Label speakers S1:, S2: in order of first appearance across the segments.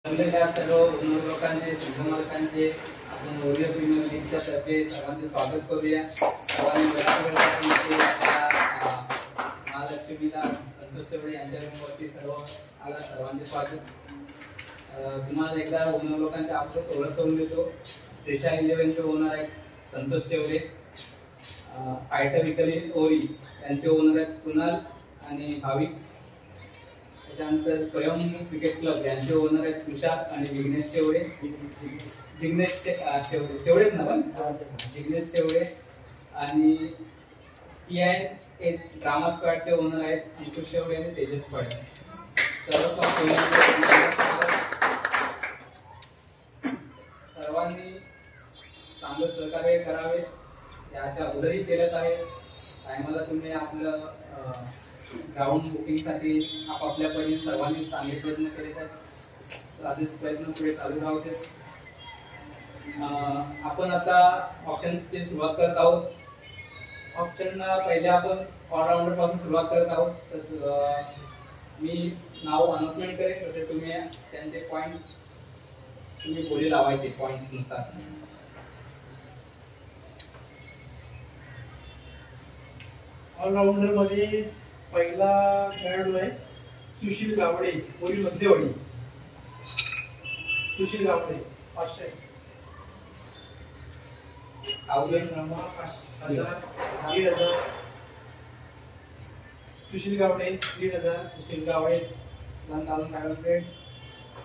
S1: सर्व लोकांचे संघमालकांचे आपण ओरिओ प्रीमियर लीगच्या तर्फे सर्वांचे स्वागत करूया. सर्वांनी महालक्ष्मीला संतोष शेवडे यांच्या रूमवरती सर्वांचे स्वागत. तुम्हाला एकदा ओनर लोकांच्या आपण ओळख करून देतो. श्रेषा 11चे ओनर आहेत संतोष शेवडे. फायटर विकली ओरी यांचे ओनर आहेत कुणाल आणि भाविक. त्यानंतर स्वयं क्रिकेट क्लब यांचे ओनर आहेत तुषार आणि विघ्नेश शेवडे. जिग्नेश शेवडेच ना पण जिग्नेश शेवडे. आणि TI ड्रामा स्क्वॉडचे ओनर आहेत अंकुश शेवडे आणि तेजस पाटील. सर्वांनी चांगलं सहकार्य करावे. त्याच्या अगोदरही केलं आहे. टायमाला तुम्ही आपलं ग्राउंड बुकिंगसाठी आपापल्या परीने सर्वांनी चांगले प्रयत्न केले आहेत. असेच प्रयत्न पुढे चालू राहू दे. आपण आता ऑप्शनची सुरुवात करत आहोत. ऑप्शनला पहिले आपण ऑलराऊंडर पासून सुरुवात करत आहोत. तर मी नाव अनाउन्समेंट करेन तसे तुम्ही त्यांचे पॉइंट तुम्ही बोली लावायचे पॉइंट नुसार.
S2: ऑलराऊंडर मध्ये पहिला खेळाडू आहे सुशील गावडे बोरी मध्यवाडी. सुशील गावडे 500.
S1: अवघड
S2: रमा 5000 1500. सुशील गावडे 1500.
S1: सुशील गावडे 1500.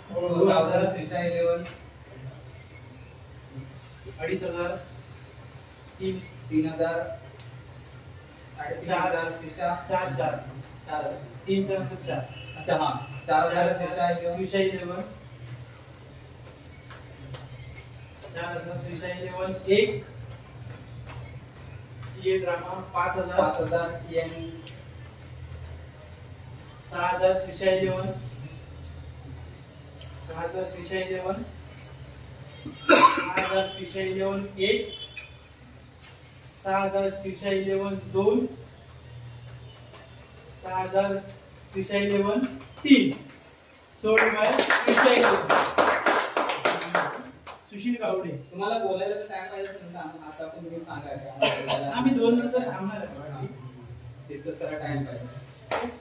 S1: 2000 श्रेषा 11
S2: 2500.
S1: 3000 4,000 श्रेषा
S2: 4 3 4.
S1: अच्छा हाँ 4000 श्रेषा
S2: 11. 4000 श्रेषा 11. एक ये ड्रामा 5000
S1: EN
S2: 6000 श्रेषा 11. 6000 श्रेषा 11. 6000 श्रेषा 11. एक 6000 श्रेषा 11. 2 6000 श्रेषा 11. 3 सोड बाय श्रेषा 11. सुशील गावडे.
S1: तुम्हाला बोलायला टाइम पाहिजे समजा आता पण तुम्ही सांगा.
S2: आम्ही 2 मिनिटं थांबणार आहे.
S1: डिस्कस करा टाइम पाहिजे.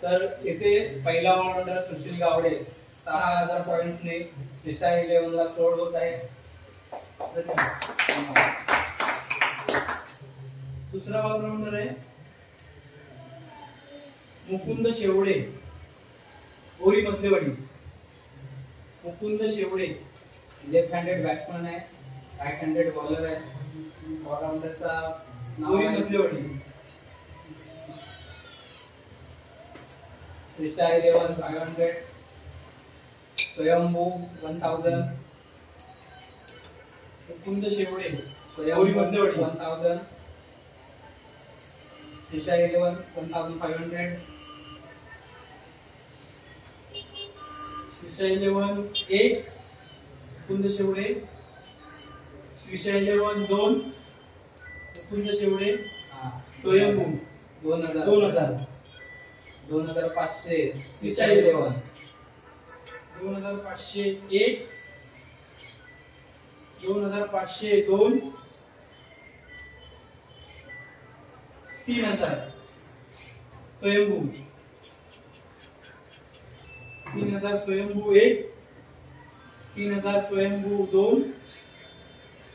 S1: तर इथे पहिला ऑलराऊंडर सुशील गावडे 6000 पॉइंट्सने श्रेषा 11 ला सोड होत आहे.
S2: दुसरा ऑलराऊंडर आहे Mukund Shevade Ori Madhyawadi. Mukund Shevade
S1: left handed batsman आहे. राईट हँडेड बॉलर आहे. ऑलराऊंडरचा
S2: ओरी मध्यवाडी.
S1: श्रेषा 11 500. स्वयंभू 1000.
S2: मुकुंद शेवडे
S1: ओरी मध्यवाडी 1000. श्रेषा 11 1500.
S2: श्रेषा 11 एक मुकुंद शेवडे. श्रेषा 11 2 मुकुंद शेवडे. स्वयंभू
S1: 2000 2500. श्रेषा 11
S2: 2500 एक 2500 2 3000 स्वयंभू. 3000 स्वयंभू एक 3000 स्वयंभू 2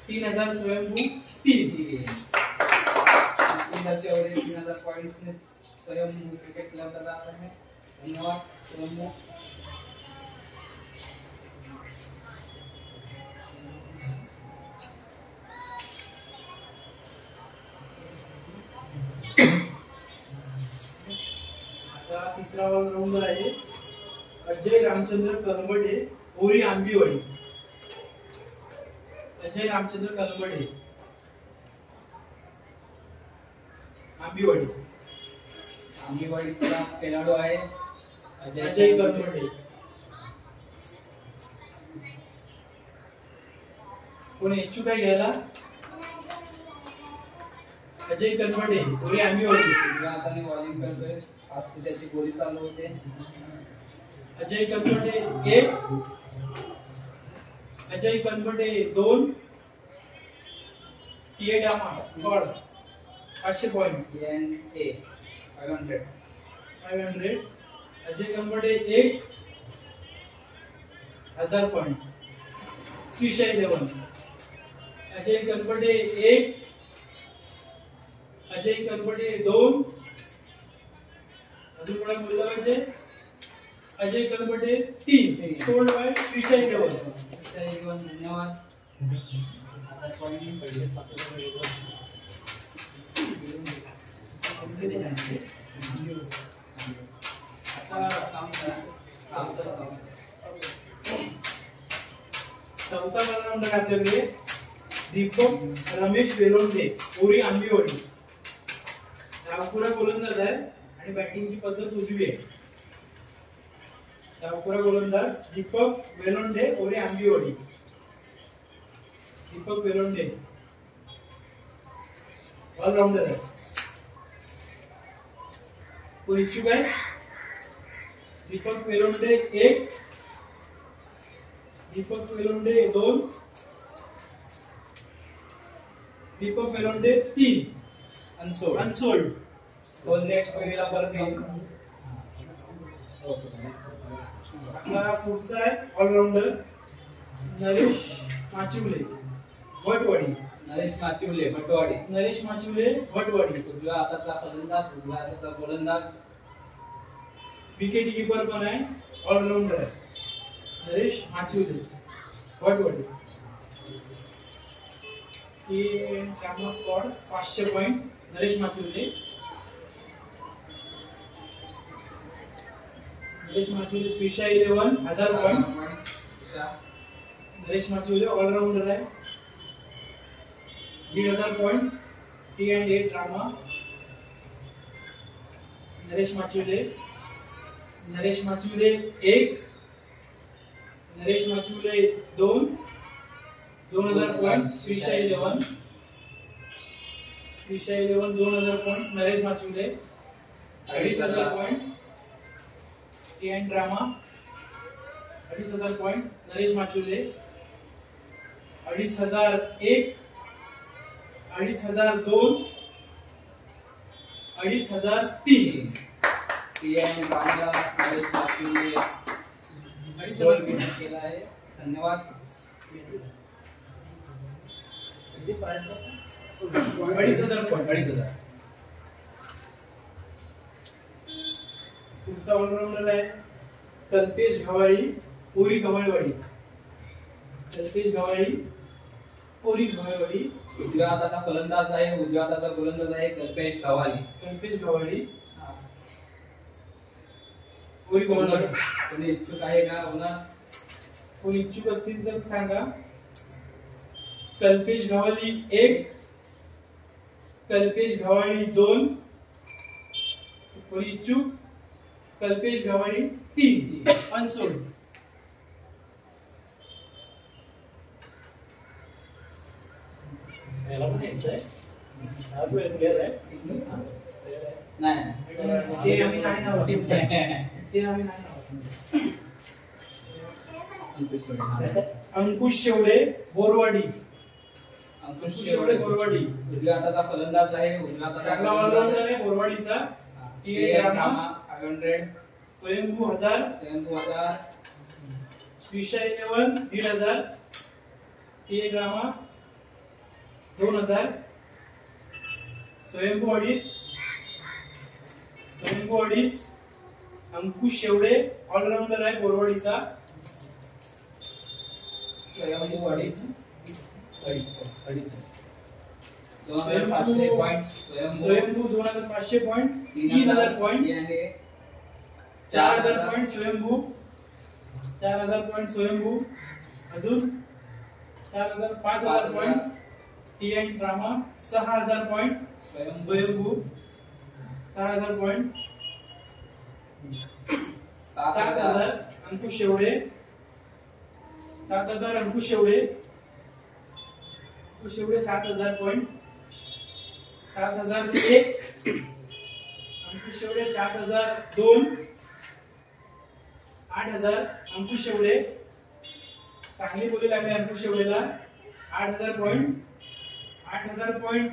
S2: 3000 स्वयंभू 3.
S1: 3000 पॉइंट्स ने स्वयंभू क्रिकेट क्लब जात आहे. धन्यवाद स्वयंभू.
S2: तिसरा ऑलराऊंडर आहे अजय रामचंद्र कलमडे ओरी आंबीवाडी. अजय रामचंद्र कलमडे आंबीवाडी.
S1: आंबीवाडीचा खेळाडू आहे
S2: अजय कलमडे. कोणी इच्छुक आहे घ्यायला? अजय कलमडे ओरी आंबीवाडी.
S1: हाताने बॉलिंग करतोय. आज त्याची गोळी चालू होते.
S2: अजय कलमडे एक Ajay Kanbate 2, TA drama squad 500 point,
S1: T and A 500,
S2: Ajay Kanbate 1, 1000 point, Shrisha 11, Ajay Kanbate 1, Ajay Kanbate 2, अजून कोणा बोलला पाहिजे, अजय कनबटे 3, स्कोर्ड बाय श्रीशा 11.
S1: धन्यवाद.
S3: आता पॉइंट पडले
S2: चौथा क्रमांक आपल्याकडे दीपक रमेश वेलोंडे, ओरी आंबिवडी. डावखुरा गोलंदाज आहे आणि बॅटिंगची पद्धत उजवी आहे. डावखुरा गोलंदाज दीपक वेलोंडे, ओरी आंबिवडी. दीपक वेलोंडे ऑलराउंडर आहे. कोण इच्छुक आहे? दीपक वेलोंडे 1, दीपक वेलोंडे 2, दीपक वेलोंडे 3, अनसोल्ड.
S1: दोन नेक्स्ट फेरीला परत येईल.
S2: आपला पुढचा आहे ऑलराउंडर नरेश माचिवले, भटवाडी.
S1: नरेश माचिवले, भटवाडी.
S2: नरेश माचिवले, भटवाडी.
S1: उजव्या हाताचा फलंदाज, उजव्या हाताचा गोलंदाज,
S2: विकेट कीपर पण आहे, ऑलराउंडर आहे. नरेश माचिवले, भटवाडी. ही कामा squad 500 point, Naresh Machivale. Naresh Machivale Shrisha 11, 1000 point. Naresh Machivale allrounder आहे, 1500 पॉइंट, टी&ए drama. Naresh Machivale 1, Naresh Machivale 2, 2000 point, Shrisha 11, 2000 point, Naresh Machivale 2500 point, टी&ए ड्रामा 2500 पॉइंट, नरेश माचिवले 2501, 2502, 2503.
S1: टीएन बांगला नरेश माचिवले 2500 केला आहे. धन्यवाद.
S2: 2500 पॉइंट.
S1: 2500.
S2: पुढचा ऑलराउंडर आहे कल्पेश गवाळी, ओरी गवाळवाडी. कल्पेश गवाळी, ओरी गवाळवाडी.
S1: उजव्या हाताचा फलंदाज आहे, उजव्या हाताचा गोलंदाज आहे कल्पेश गवाली.
S2: कल्पेश गवाळी, ओरी गवाळवाडी.
S1: कोणी इच्छुक आहे का? पुन्हा
S2: कोणी इच्छुक असतील तर सांगा. कल्पेश गवाळी 1, कल्पेश गवाळी 2, कोणी इच्छुक? कल्पेश गवाळी 3, अनसोल्ड.
S3: याला पण यायचंय. हा तू एक प्लेयर आहे.
S1: नाही
S2: ते आम्ही नाही नाव
S1: टीमचं आहे.
S2: ते आम्ही नाही नाव. अंकुश शेवडे, बोरवाडी.
S1: अंकुश
S2: शेवडे, बोरवाडी.
S1: उजव्या हाताचा फलंदाज आहे, उजव्या
S2: चांगला
S1: हाताचा
S2: ऑलराउंडर आहे बोरवाडीचा.
S1: टीए ड्रामा 500,
S2: स्वयंभू 1000,
S1: स्वयंभू 1000,
S2: श्रीशा 11, 1500, टीए ड्रामा 2000, स्वयंभू 2.5, अंकुश शेवडे ऑलराउंडर आहे बोरवाडीचा.
S1: स्वयंभू 2.5, 2500 पॉइंट,
S2: स्वयंभू 2500 पॉइंट, 3000 पॉइंट, 4000 पॉइंट स्वयंभू, 4000 पॉइंट स्वयंभू, अजून 4000, 5000 point, TN drama 6000 point, Swayambhu 6000 point, 7000 Ankush Shevade, 7000 Ankush Shevade, 7000 point, 7001 Ankush Shevade, 7002, 8000 Ankush Shevade, चांगली बोली लागली अंकुश शेवडेला 8000 point 8000.1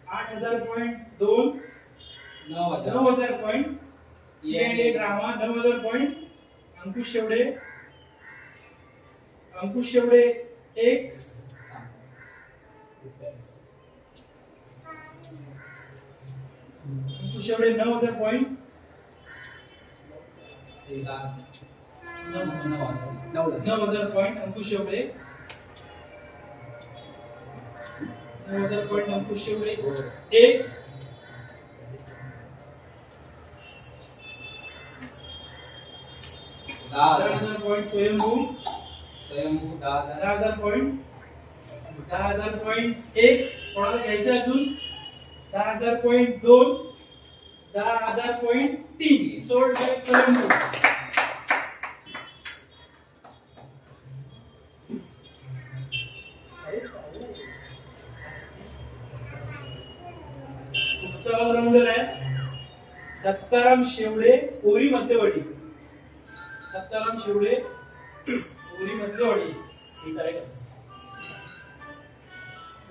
S2: 8000.2 9000 point E&A drama 9000 point Ankush Shevade 1 Ankush Shevade 9000 point 9000 point Ankush Shevade 9000 point Ankush Shevade 1 10,000 point Swayambhu 10,000 point 1 कोणाला घ्यायचं अजून 10,000.2 10,000.3 सोल्ड बाय स्वयंभू. पुढचा ऑलराउंडर आहे दत्ताराम शेवडे ओरी मध्यवाडी. दत्ताराम शेवडे ओरी मध्यवाडी ठीक आहे का?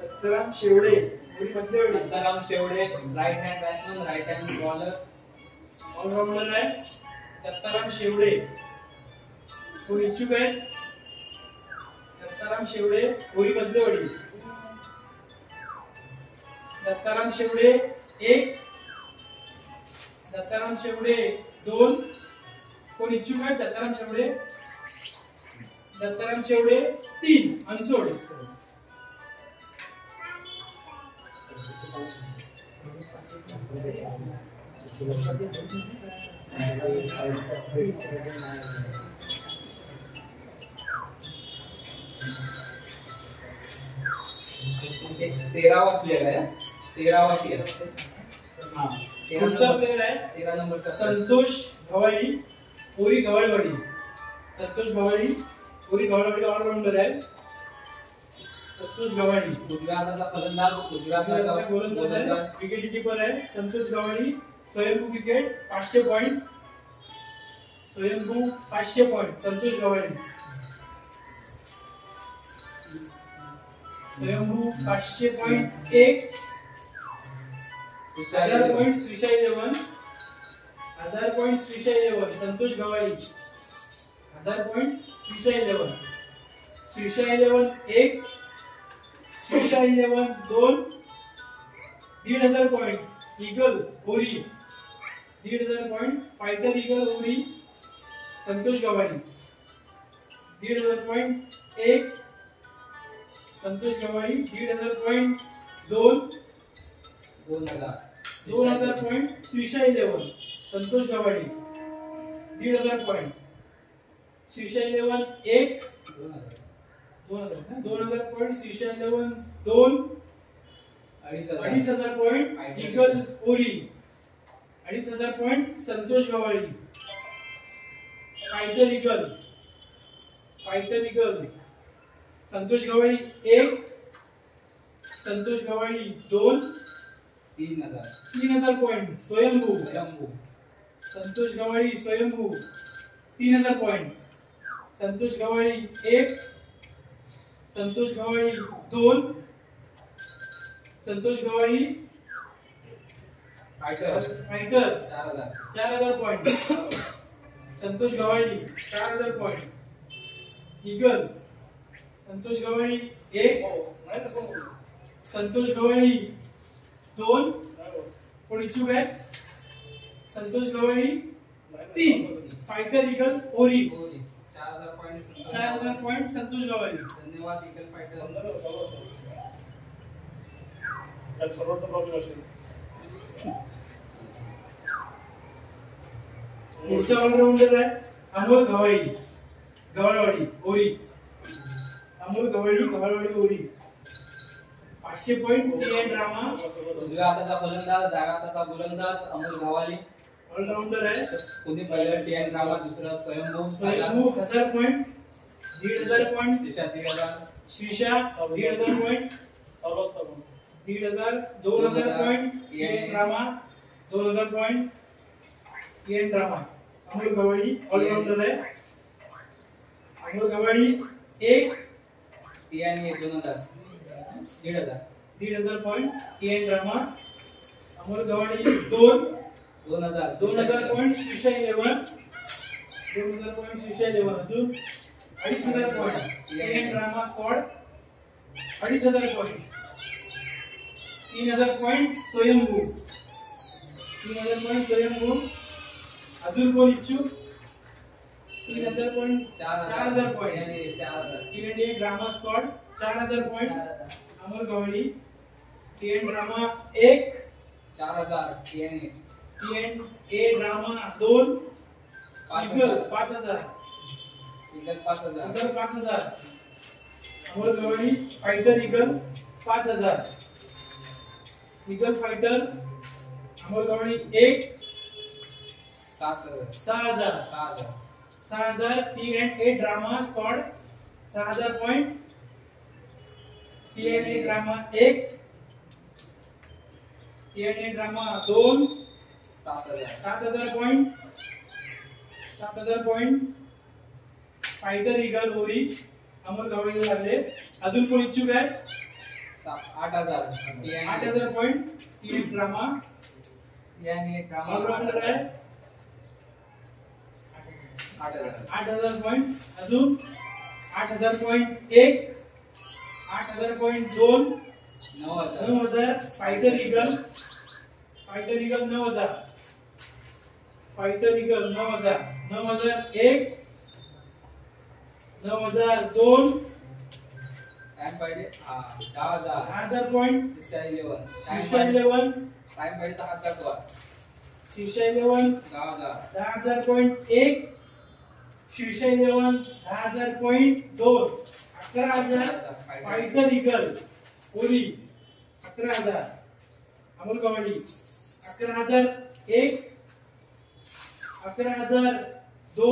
S2: Dattaram Shevade Ori Madhyawadi.
S1: Dattaram Shevade right hand batsman right hand bowler
S2: allrounder आहे दत्ताराम शेवडे. कोण इच्छुक आहे? दत्ताराम शेवडे ओरी मध्यवाडी. दत्ताराम शेवडे 1 दत्ताराम शेवडे 2 कोण इच्छुक आहे? दत्ताराम शेवडे 3 अनसोड.
S1: तेरावा प्लेयर आहे 13वा प्लेयर.
S2: हा पुढचा प्लेयर आहे
S1: 13 नंबरचा
S2: संतोष गवाळी ओरी गवाळवाडी. संतोष गवाळी ओरी गवाळवाडी ऑलराउंडर आहे. संतोष गवाळी
S1: गुजरातचा फलंदाज गुजरातचा
S2: गोलंदाज आहे. विकेट कीपर आहे संतोष गवाळी. स्वयंभू क्रिकेट 500 पॉइंट स्वयंभू 500 point Santosh Gawali. Swayambhu 500.1 1000 point Shrisha 11 1000 point Shrisha 11 Santosh Gawali. 1000 point Shrisha 11 Shrisha 11 1 Shrisha 11 2 1,500 point eagle Ori 1,500 point fighter eagle Ori Santosh Gawali. 1,500 point 1 Santosh Gawali. 1,500.2 2,000 point Shrisha 11 Santosh Gawali. 1,500 point Shrisha 11 1 2,000 point Shrisha 11 2 2,500 point eagle Ori 2,500 point Santosh Gawali. Fighter eagle Santosh Gawali 1 Santosh Gawali 2 3,000 point Swayambhu Santosh Gawali Swayambhu 3,000 point Santosh Gawali 1 Santosh Gawali 2 Santosh Gawali fighter 4,000 point Santosh Gawali 4,000 point eagle Santosh Gawali 1 Santosh Gawali 2 कोण इच्छुक आहे? संतोष गवाळी 3 फायटर ईगल ओरी 4,000 पॉइंट संतोष गवाळी.
S1: धन्यवाद eagle fighter.
S3: सर्वात problem असेल.
S2: पुढचा allrounder आहे अमोल गवाळवाडी ओरी. अमोल गवाळवाडी ओरी 500 पॉइंट टी ड्रामा.
S1: उजव्या हाताचा फलंदाज डाव्या हाताचा गोलंदाज अमोल गवाळी
S2: ऑलराउंडर आहे.
S1: कोणी पहिलं टी ड्रामा दुसरा
S2: Swayambhu 1000 point 1,500 point
S1: Shrisha 1,000
S2: Shrisha 1,500 point 1,000 2,000 point drama 2,000 point drama. Amol Gawali allrounder आहे. अमोल गवाळी 1
S1: टी आणि 2000 1500
S2: 1,500 point T N drama Amol Gawali 2 2000 point Shrisha 11 2000 point Shrisha 11 अजून 2,500 point T N drama squad 2,500 point 3,000 point Swayambhu 3,000 point Swayambhu अजून कोण इच्छुक 3,000 point 4,000 point
S1: 4000
S2: टीएनडी drama squad 4,000 point Amol Gawali TN drama 1
S1: 4000 T and A
S2: T and A drama 2 eagle 5,000
S1: eagle 5000
S2: Amol Gawali fighter eagle 5,000 eagle fighter Amol Gawali 1 6,000 T and A drama squad 6,000 point T and A drama 1 T and A drama 2 7,000 point fighter eagle Ori Amol गवळीला लागले अजून कोण इच्छुक आहे 8,000 point TN drama
S1: यानी ड्रामा
S2: ऑलराउंडर आहे 8,000 point अजून 8,000 point 1 8,000 point 2 9,000 fighter eagle 9,000 fighter eagle 9,000 9,001 9,002
S1: time पाहिजे 10,000
S2: पॉइंट
S1: शीर्षा 11 टाइम पाहिजे 10,000 वर
S2: Shrisha 11 10,000 point 1 Shrisha 11 10,000 point 2 11,000 fighter eagle Ori 11,000 Amol Gawali 11,001 11,002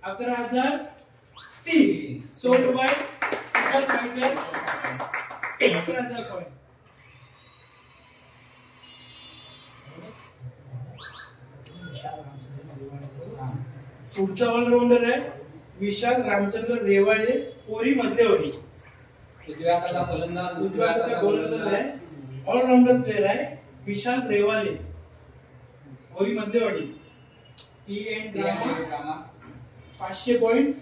S2: 11,003 sold by eagle fighter 11,000 point पुढचा ऑलराउंडर आहे विशाल रामचंद्र रेवाळे ओरी मध्यवरी
S1: उजव्या हाताचा
S2: गोलंदाज आहे ऑलराउंडर प्लेयर आहे Vishal Rewale Ori Madhyawadi TN drama 500 point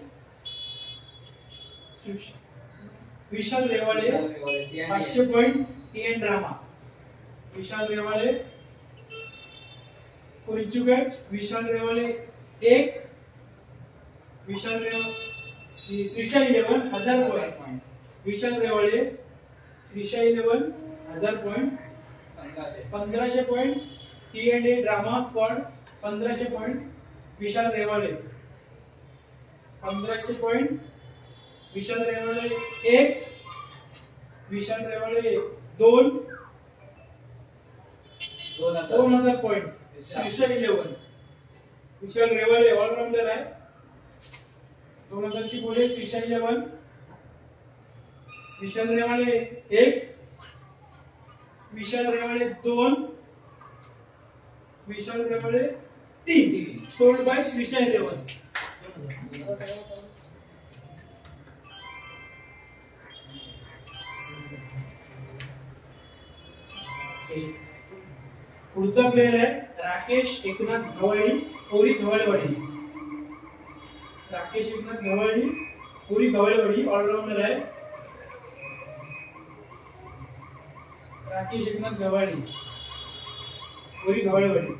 S2: Vishal Rewale 500 point TN drama Vishal Rewale कोण इच्छुक आहे Vishal Rewale 1 Vishal Shrisha 11 1000 point Vishal Rewale Shrisha 11 1000 point 1500 point T and A drama squad 1500 point Vishal Rewale 1500 point Vishal Rewale 1 Vishal Rewale 2 2,000 point Shrisha 11 Vishal Rewale allrounder आहे 2,000 ची बोले श्रीशा 11 विशाल रेवाळे 1 विशाल रेवाळे 2 विशाल रेवाळे 3 सोल्ड बाय श्रीशा 11 पुढचा प्लेयर आहे राकेश एकनाथ गवळी ओरी गवळवाडी राकेश एकनाथ गवळी ओरी गवळवाडी ऑलराउंडर आहे राकेश एकनाथ गवळी ओरी गवळवाडी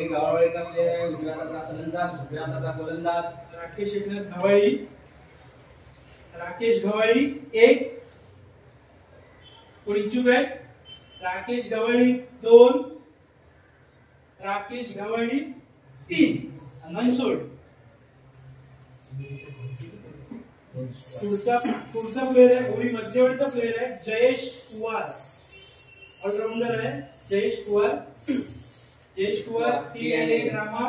S1: गावाळीचा प्लेयर आहे उजव्या हाताचा गोलंदाज
S2: राकेश एकनाथ गवळी राकेश गवळी 1 कोण इच्छुक आहे राकेश गवळी 2 राकेश गवळी 3 अनसोल्ड पुढचा प्लेयर आहे ओरी मध्यवर्तीचा प्लेयर आहे जयेश कुवार ऑलराउंडर आहे जयेश कुवार टीएनए ड्रामा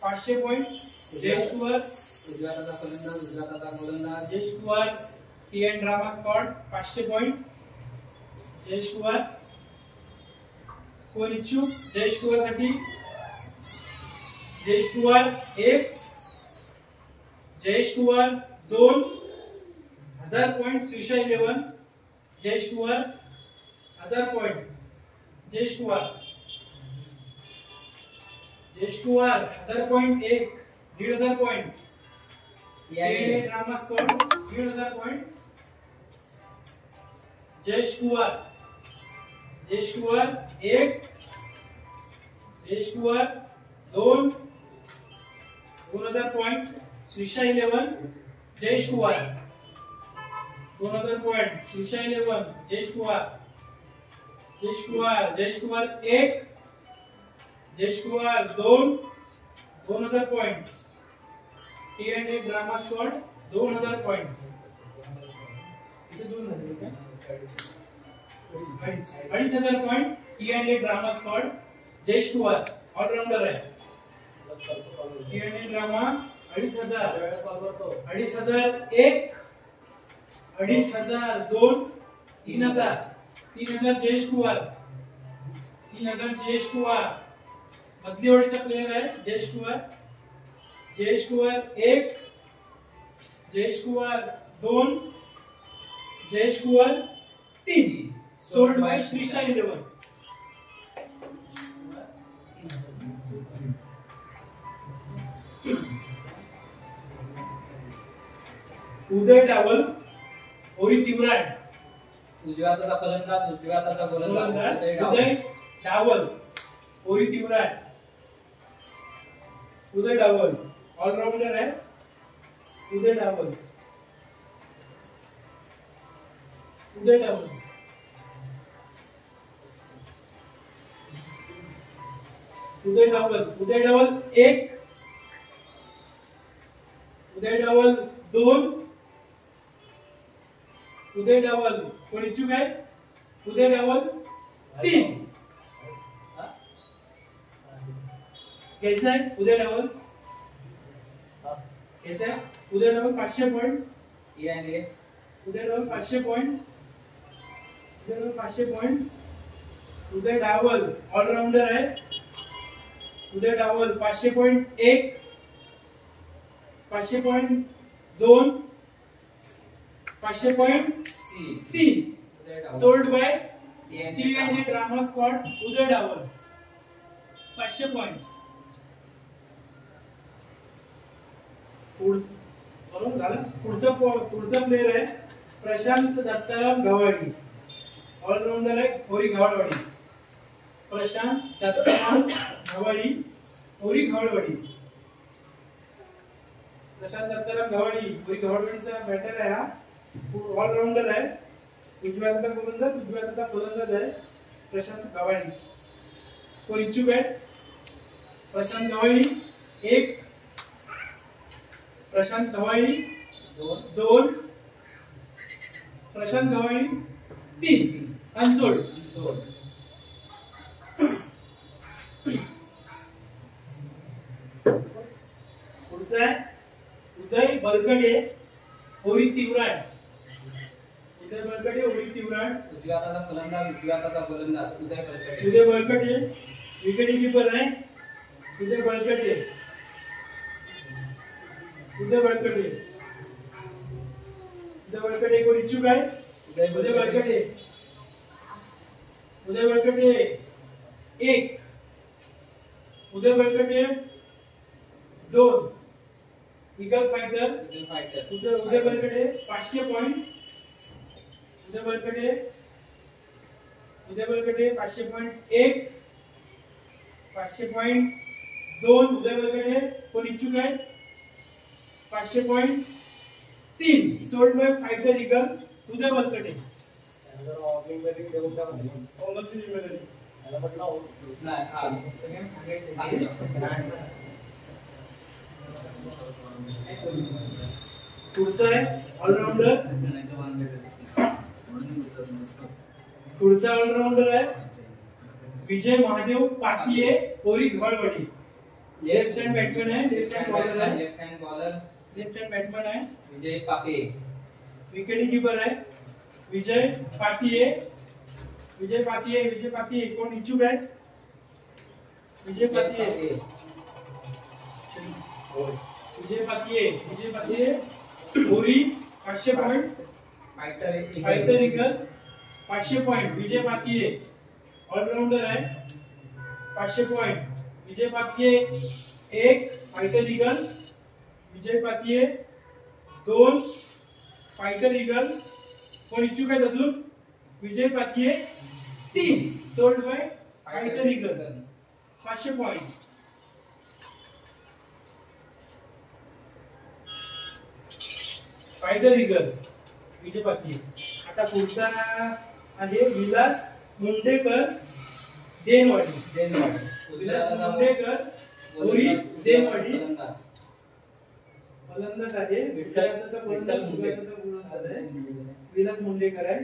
S2: 500 पॉइंट जयेश कुवार
S1: उजव्या हाताचा गोलंदाज
S2: जयेश कुवार TN drama squad 500 point Jayesh कुवार कोण इच्छुक जयेश कुवार साठी जयेश कुवार 1 Jayesh Kumar 2000 point Shrisha 11 Jayesh Kumar 1000 point Jayesh Kumar 1000 point 1,500 point drama score 1,500 point Jayesh Kumar 1 Jayesh Kumar 2 2000 point Shrisha 11 Jayesh Kumar 2000 point Shrisha 11 Jayesh Kumar 1 Jayesh Kumar 2 2000 point T&A drama squad 2000 point इथे 2 झाले का 2,500 point T&A drama squad Jayesh Kumar allrounder आहे T&A ड्रामा 2,500 1 2,500 2 3,000 जयेश कुमार 3,000 जयेश कुमार मधलीवाडीचा प्लेयर आहे जयेश कुमार 1 जयेश कुमार 2 जयेश कुमार 3 सोल्ड बाय श्रीशा 11 उदय डावल ओरी तिवराट
S1: उजव्या हाताचा फलंदाज
S2: उदय डावल ओरी तिवराट उदय डावल ऑलराउंडर है उदय डावल उदय डावल उदय डावल 1 उदय डावल 2 उदय डावल कोण इच्छुक आहे उदय डावल 3 घ्यायचा आहे उदय डावल घ्यायचा आहे Uday Dawal 500 point Uday Dawal 500 point Uday Dawal allrounder आहे Uday Dawal 500 point 1 500 point 2 500 point 3 sold by T&A drama squad Uday Dawal 500 point बरोबर झालं पुढचा प्लेयर आहे प्रशांत दत्ताराम गवाडी ऑलराउंडर आहे होरी घावडवाडी प्रशांत दत्ताराम गवाडी होरी घावडवाडी प्रशांत दत्ताराम गवाडी होरी घावडवाडीचा बॅटर आहे हा ऑलराउंडर आहे उजव्या हाताचा फलंदाज आहे प्रशांत गवाडी कोण इच्छुक आहे प्रशांत गवाडी 1 प्रशांत गवाडी 2 प्रशांत गवाडी 3 अनसोल्ड पुढचा आहे उदय बलकडे होरी तिवराट
S1: उजव्या हाताचा फलंदाज
S2: उदय बलकडे विकेट कीपर आहे उदय बलकडे कोण इच्छुक आहे Uday Balkade 1 Uday Balkade 2 eagle fighter Uday Balkade 500 point Uday Balkade 500 point 1 500 point 2 Uday Balkade कोण इच्छुक आहे 500 point 3 sold by fighter eagle Uday Balkade पुढचा आहे ऑलराउंडर आहे Vijay Mahadev Patiye Ori Ghavadwadi left hand batsman आहे लेफ्ट हँड बॅट्समॅन आहे
S1: विजय पातिये
S2: विकेट कीपर आहे विजय पातिये कोण इच्छुक आहे विजय पातिये विजय Patiye Ori 500 point fighter eagle 500 point Vijay Patiye allrounder आहे 500 point Vijay Patiye 1 fighter eagle Vijay Patiye 2 fighter eagle कोण इच्छुक आहे अजून Vijay Patiye 3 sold by fighter eagle 500 point fighter eagle Vijay Patiye आता पुढचा आहे विलास मुंडेकर देनवाडी विलास मुंडेकर ओरी देनवाडी फलंदाज आहे विलास मुंडेकर आहे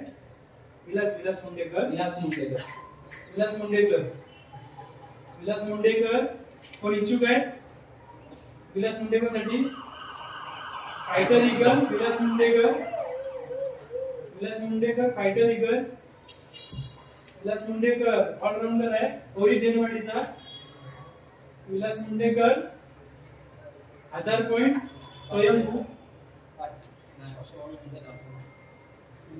S2: विलास मुंडेकर कोण इच्छुक आहे विलास मुंडेकर साठी fighter eagle Vilas Mundekar fighter eagle Vilas Mundekar allrounder आहे ओरी देनवाडीचा विलास मुंडेकर 1000 पॉइंट स्वयंभू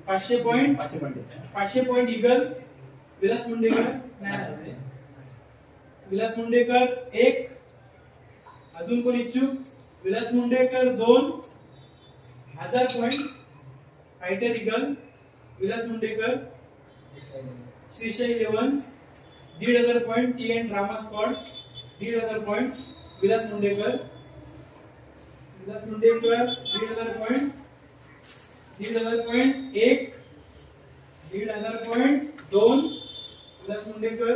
S2: 500 पॉइंट ईगल विलास मुंडेकर 1 अजून कोण इच्छुक Vilas Mundekar 2 1000 point fighter eagle Vilas Mundekar Shrisha 11 1500 point T end drama squad 1500 point Vilas Mundekar 1500 point 1500 point 1 1500 point 2 Vilas Mundekar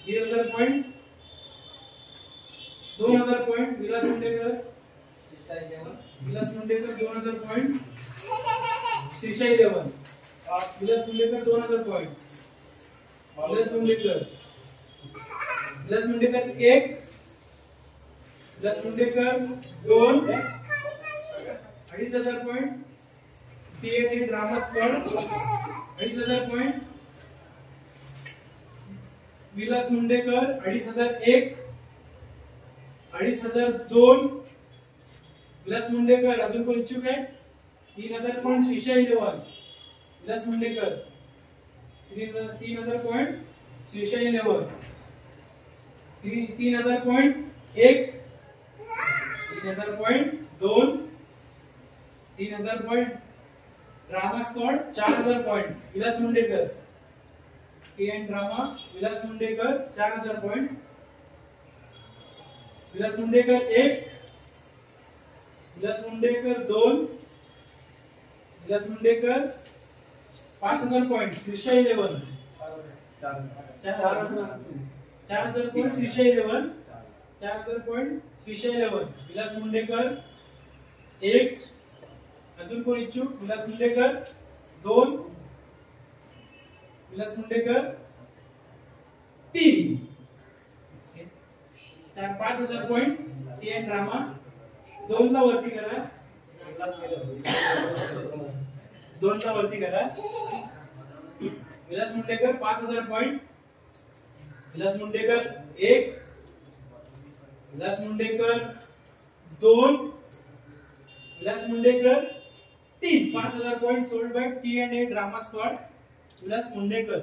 S2: 1500 point 2000 point Vilas Mundekar 2000 point Shrisha 11 Vilas Mundekar 2000 point Vilas Mundekar 1 Vilas Mundekar 2 2500 point T and A drama squad 2500 point Vilas Mundekar 2501 2502 Vilas Mundekar अजून कोण इच्छुक आहे 3000 point Shrisha 11 Vilas Mundekar 3000 point Shrisha 11 3000 point 1 3000 point 2 3000 point drama squad 4000 point Vilas Mundekar TN drama Vilas Mundekar 4000 point Vilas Mundekar 1 Vilas Mundekar 2 Vilas Mundekar 5000 point Shrisha 11 4000 point Shrisha 11 4000 point Shrisha 11 Vilas Mundekar 1 अजून कोण इच्छुक Vilas Mundekar 2 Vilas Mundekar 3 5000 point TN drama 2 ला वरती करा 2 ला वरती करा Vilas Mundekar 5000 point Vilas Mundekar 1 Vilas Mundekar 2 Vilas Mundekar 3 5000 point sold by TNA drama squad Vilas Mundekar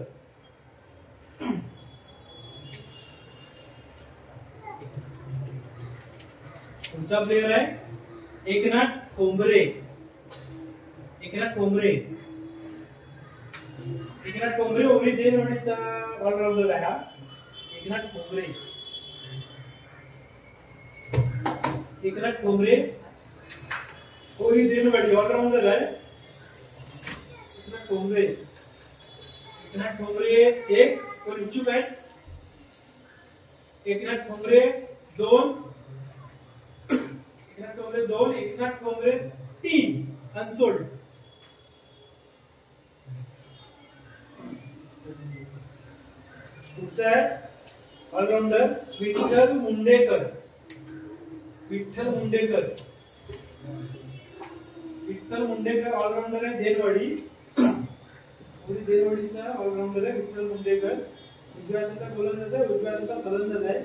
S2: तुमचा प्लेयर आहे एकनाथ ठोंबरे ओरी देनवाडीचा ऑलराउंडर आहे हा एकनाथ ठोंबरे ओरी देनवाडी ऑलराउंडर आहे एकनाथ ठोंबरे 1 कोण इच्छुक आहे एकनाथ ठोंबरे 2 एकनाथ ठोंबरे 3 अनसोल्ड पुढचा आहे ऑलराउंडर विठ्ठल मुंडेकर ऑलराउंडर आहे देनवाडीचा ऑलराउंडर आहे विठ्ठल मुंडेकर उजव्या हाताचा गोलंदाज आहे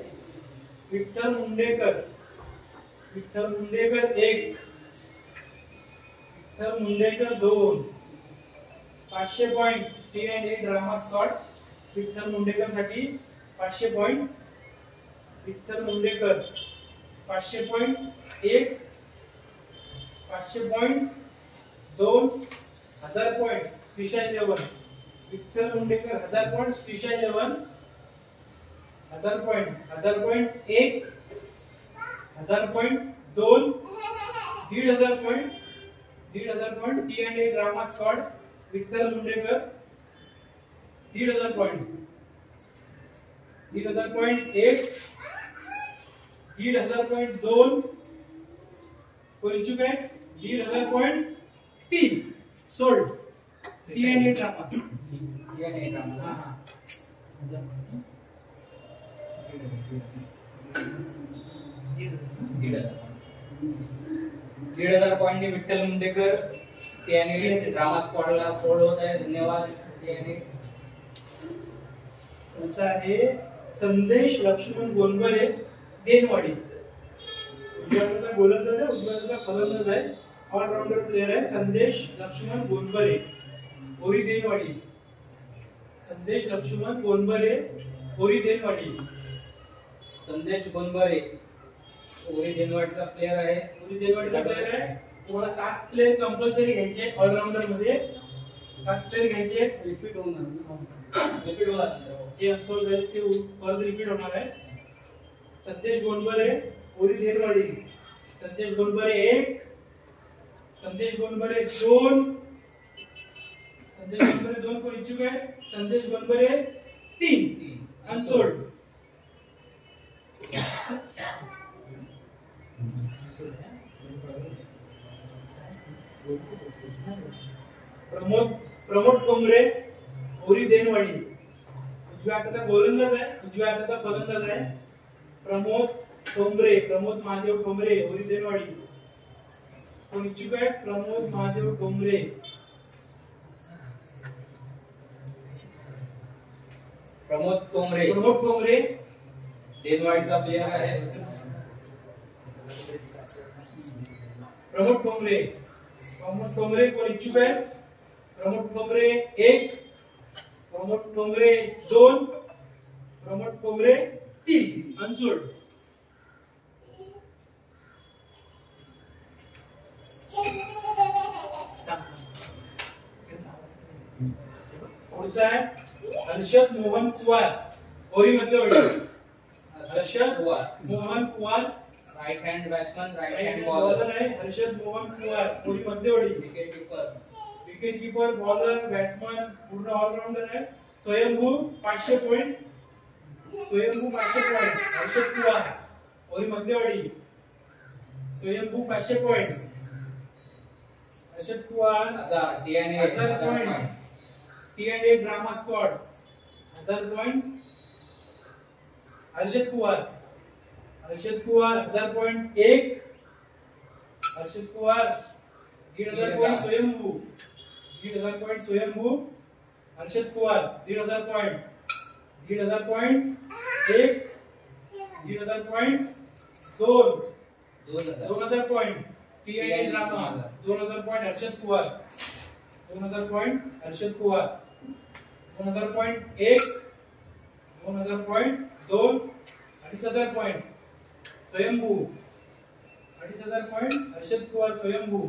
S2: Vitthal Mundekar Vitthal Mundekar 1, Vitthal Mundekar 2, 500 point T&A drama squad Vitthal Mundekar साठी 500 point, Vitthal Mundekar 500 point 1, 500 point 2, 1000 point Shrisha 11, Vitthal Mundekar 1000 point Shrisha 11, 1000 point 1, 1000 point 2, 1500 point T&A drama squad Vitthal Mundekar 1500 point 1, 1500 point 2, कोण इच्छुक आहे 1500 पॉइंट 3 सोल्ड T&A ड्रामा हा हा
S1: 1,500 point Vitthal Mundekar T&A drama स्क्वॉडला सोड होत आहे. धन्यवाद T&A.
S2: तुमचा आहे संदेश लक्ष्मण गोंदवले देनवाडी. उजव्याचा गोलंदाज आहे, उजव्याचा फलंदाज आहे, ऑलराऊंडर प्लेयर आहे संदेश लक्ष्मण गोंदवले ओरी देनवाडी. संदेश लक्ष्मण गोंदवले ओरी देनवाडी.
S1: संदेश गोंदवले ओरी देनवाडीचा प्लेयर आहे.
S2: ओरी देनवाडीचा प्लेयर आहे. तुम्हाला 7 प्लेयर कंपल्सरी घ्यायचे ऑलराऊंडर मध्ये. 7 प्लेयर घ्यायचे.
S1: रिपीट होणार
S2: जे अनसोल्ड आहे ते परत रिपीट होणार आहे. संदेश गोंदवले ओरी देनवाडी. संदेश गोंदवले 1, संदेश गोंदवले 2, संदेश गोंदवले 2 कोण इच्छुक आहे. संदेश गोंदवले 3 अनसोल्ड. प्रमोद कोंबरे ओरी देनवाडी. उजव्या हाताचा गोलंदाज आहे, उजव्या हाताचा फलंदाज आहे. प्रमोद महादेव कोंबरे ओरी देनवाडी. कोण इच्छुक आहे. प्रमोद महादेव कोंबरे.
S1: प्रमोद कोंबरे देनवाडीचा प्लेयर आहे.
S2: प्रमोद कोंबरे कोण इच्छुक आहे. प्रमोद कोंबरे 1, प्रमोद कोंबरे 2, प्रमोद कोंबरे 3 अनसोल्ड. पुढचा आहे हर्षद मोहन कुवार ओरी मध्यवाडी. हर्षद मोहन कुवार
S1: right hand batsman, right
S2: hand
S1: hand
S2: bowler
S1: bowler
S2: आहे. हर्षद मोहन कुवार ओरी मध्यवाडी. विकेट कीपर बॉलर बॅट्समन पूर्ण ऑलराऊंडर आहे. स्वयंभू 500 पॉइंट हर्षद कुवार ओरी मध्यवाडी. स्वयंभू 500 पॉइंट हर्षद कुवार. 1000 point T&A drama squad 1000 point Harshad कुवार 1000 पॉइंट 1, हर्षद कुवार 1500 पॉइंट स्वयंभू 1500 पॉइंट स्वयंभू. हर्षद कुवार 1500 point 1, 1500 point 2, 2000 point T&A drama 2000 point Harshad कुवार. 2000 पॉइंट हर्षद कुवार. 2000 पॉइंट 1, 2000 पॉइंट 2, 2500 पॉइंट स्वयंभू. 2500 पॉइंट हर्षद कुवार स्वयंभू.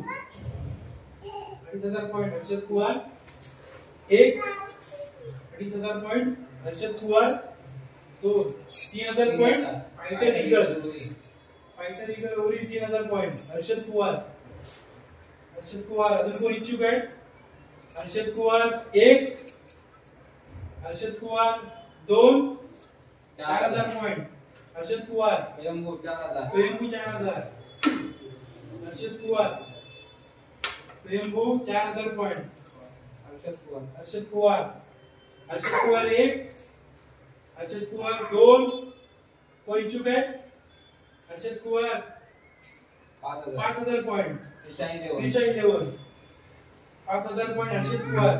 S2: 2500 पॉइंट हर्षद कुवार 1, 2500 पॉइंट हर्षद कुवार 2, 3000 पॉइंट फाइटर ईगल ओरी 3000 पॉइंट हर्षद कुवार. अजून कोण इच्छुक आहे. हर्षद कुवार 1, हर्षद कुवार 2, 4000 पॉइंट हर्षद कुवार.
S1: स्वयंभू 4000
S2: हर्षद कुवार स्वयंभू 4000 पॉइंट हर्षद कुवार 1, हर्षद कुवार 2 कोण इच्छुक आहे. हर्षद कुवार 5000 पॉइंट श्रीशा 11 5000 पॉइंट हर्षद कुवार.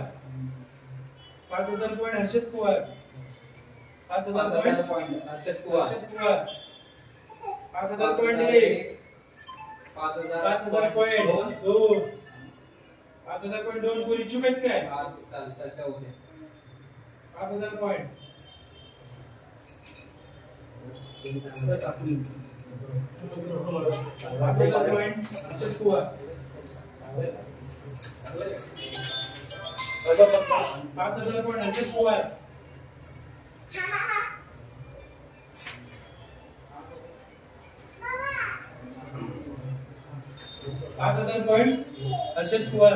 S2: 5000 पॉइंट हर्षद कुवार. 5000 पॉइंट हर्षद कुवार. 5000 पॉइंट 1, 5,000 पॉइंट 2 5,000 पॉइंट 2 कोणी इच्छुक आहेत काय? 5,000 point 5,000 point Akshay Kumar 5,000 point Akshay Kumar 5,000 point Harshad Kumar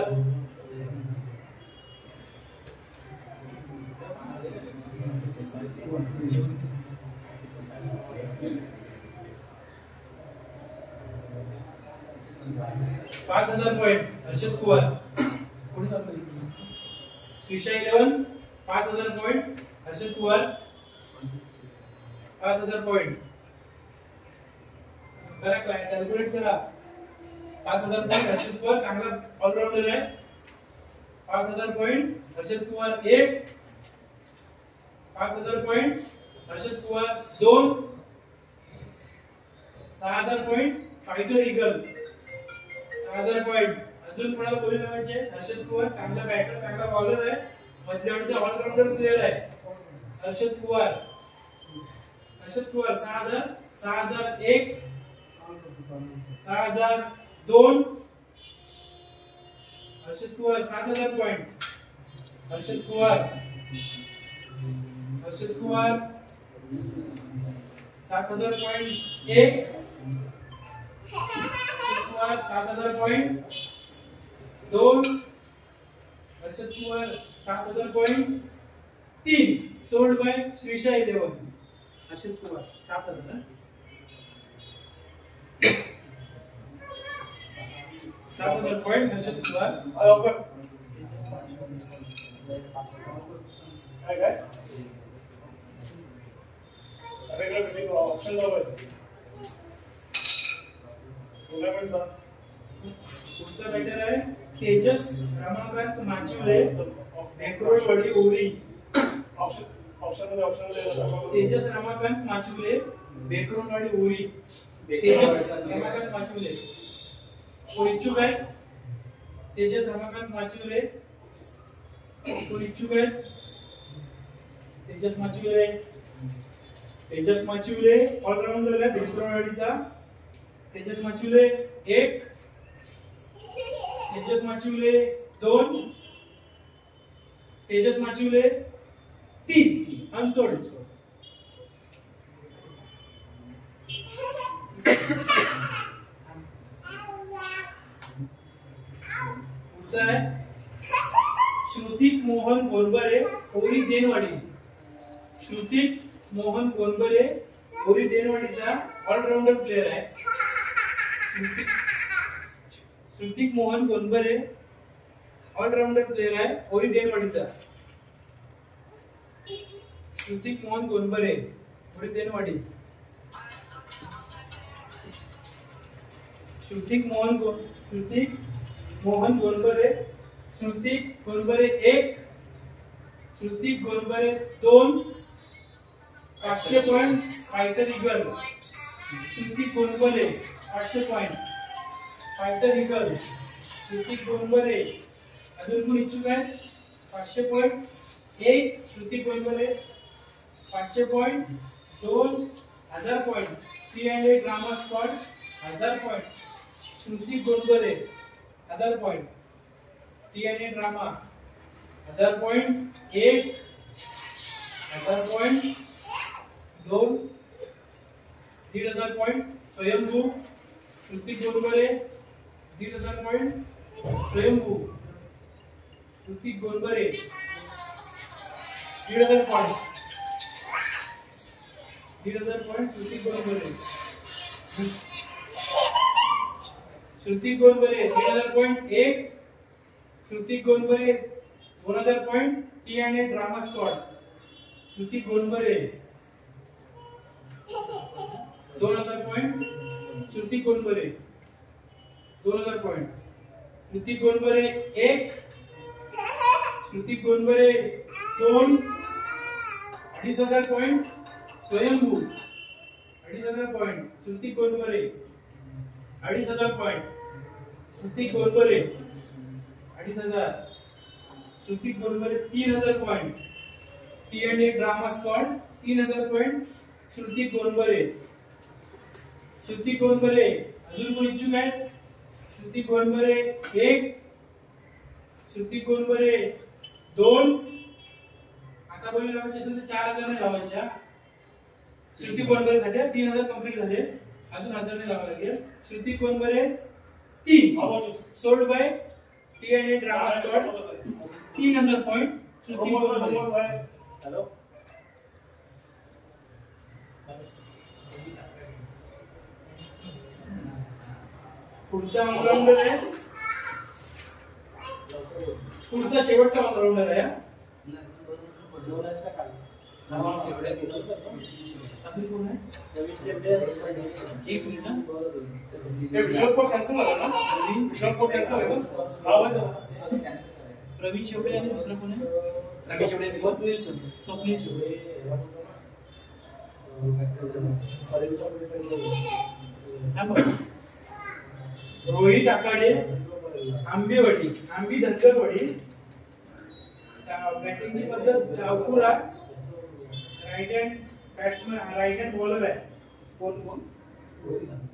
S2: 5,000 point Harshad Kumar Shrisha 11 5,000 point Harshad Kumar 5,000 point करा काय कॅल्क्युलेट करा 5,000 पॉइंट हर्षद कुमार चांगला ऑलराउंडर आहे 5,000 point Harshad Kumar 1 5,000 point Harshad Kumar 2 6,000 point fighter eagle 6,000 point अजून कोणाला बोली लावायचे हर्षद कुमार चांगला बॅटर चांगला बॉलर आहे मध्यमचा ऑलराउंडर प्लेयर आहे Harshad Kumar 6,000 6,001 6,002 Harshad Kumar 7,000 point Harshad Kumar 7,000 point 1 Kumar 7,000 point 2 Harshad Kumar 7,000 point 3 sold by Shrisha 11 Harshad Kumar 7,000 7,000 point Harshad Kumar
S3: काय ऑप्शन
S2: पुढचा बॅटर आहे तेजस रमाकांत माचिवले बेकरोळवाडी ओरी तेजस रमाकांत माचिवले बेकरोळवाडी ओरी तेजस रमाकांत माचिवले कोण इच्छुक आहे तेजस रमाकांत माचिवले कोण इच्छुक आहे तेजस माचिवले ऑलराउंडर आहे बेकरोळवाडीचा तेजस माचिवले 1 तेजस माचिवले 2 तेजस माचिवले 3 अनसोल्ड पुढचा आहे श्रुतिक मोहन गोनबरे ओरी देनवाडी श्रुतिक मोहन गोनबरे ओरी देनवाडीचा ऑलराउंडर प्लेयर आहे श्रुतिक मोहन गोनबरे ऑलराउंडर प्लेयर आहे ओरी देनवाडीचा Shrutik Mohan Gonbare Ori Denwadi Shrutik Mohan Gonbare 1 Shrutik Gonbare 2 500 point fighter eagle Shrutik Gonbare 500 point fighter eagle Shrutik Gonbare अजून कोण इच्छुक आहे 500 point 1 Shrutik Gonbare 500 point 2 1000 point 300 drama squad 1000 point Shrutik Gonbare 1000 point 300 drama 1000 point 1 1000 point 2 1,500 point Swayambhu Shrutik Gonbare 1,500 point Swayambhu Shrutik Gonbare 1,500 point 1,500 point Shrutik Gonbare 1,500 point 1 Shrutik Gonbare 2,000 point 300 drama squad Shrutik Gonbare 2,000 point Shrutik Gonbare 2,000 point Shrutik Gonbare 1 Shrutik Gonbare 2 2,500 point Swayambhu 2,500 point Shrutik Gonbare 2,500 point. Shruti Golbare 2,500. Shruti Golbare 3,000 point. T&A drama squad 3,000 point. Shruti Golbare. Shruti Golbare अजून कोण इच्छुक आहेत? श्रुती गोलबरे 1. श्रुती गोलबरे 2. आता बोली लावायचे असेल तर 4,000 नाही लावायच्या. श्रुती गोलबरेसाठी 3,000 कंप्लीट झाले. अजून 1,000 नाही लावायला लागेल. Shruti Golbare 3. Sold by T&A drama squad 3,000 point. Shruti Golbare.
S3: Hello
S2: पुढचा ऑलराउंडर आहे. पुढचा शेवटचा ऑलराउंडर आहे. अजून कोण आहे? एक मिनिट ना.
S3: हे विश्वास कोड कॅन्सल झाला ना? विश्वास कोड कॅन्सल झाला ना? आवाज
S2: प्रवीण शेवडे आणि दुसरं कोण आहे?
S3: रमेश शेवडे.
S2: स्वप्नील शेवडे. रोहित आकाडे आंबेवाडी आंबी धनगरवाडी. बॅटिंगची पद्धत डावपुरा. Right hand batsman right hand bowler आहे. कोण?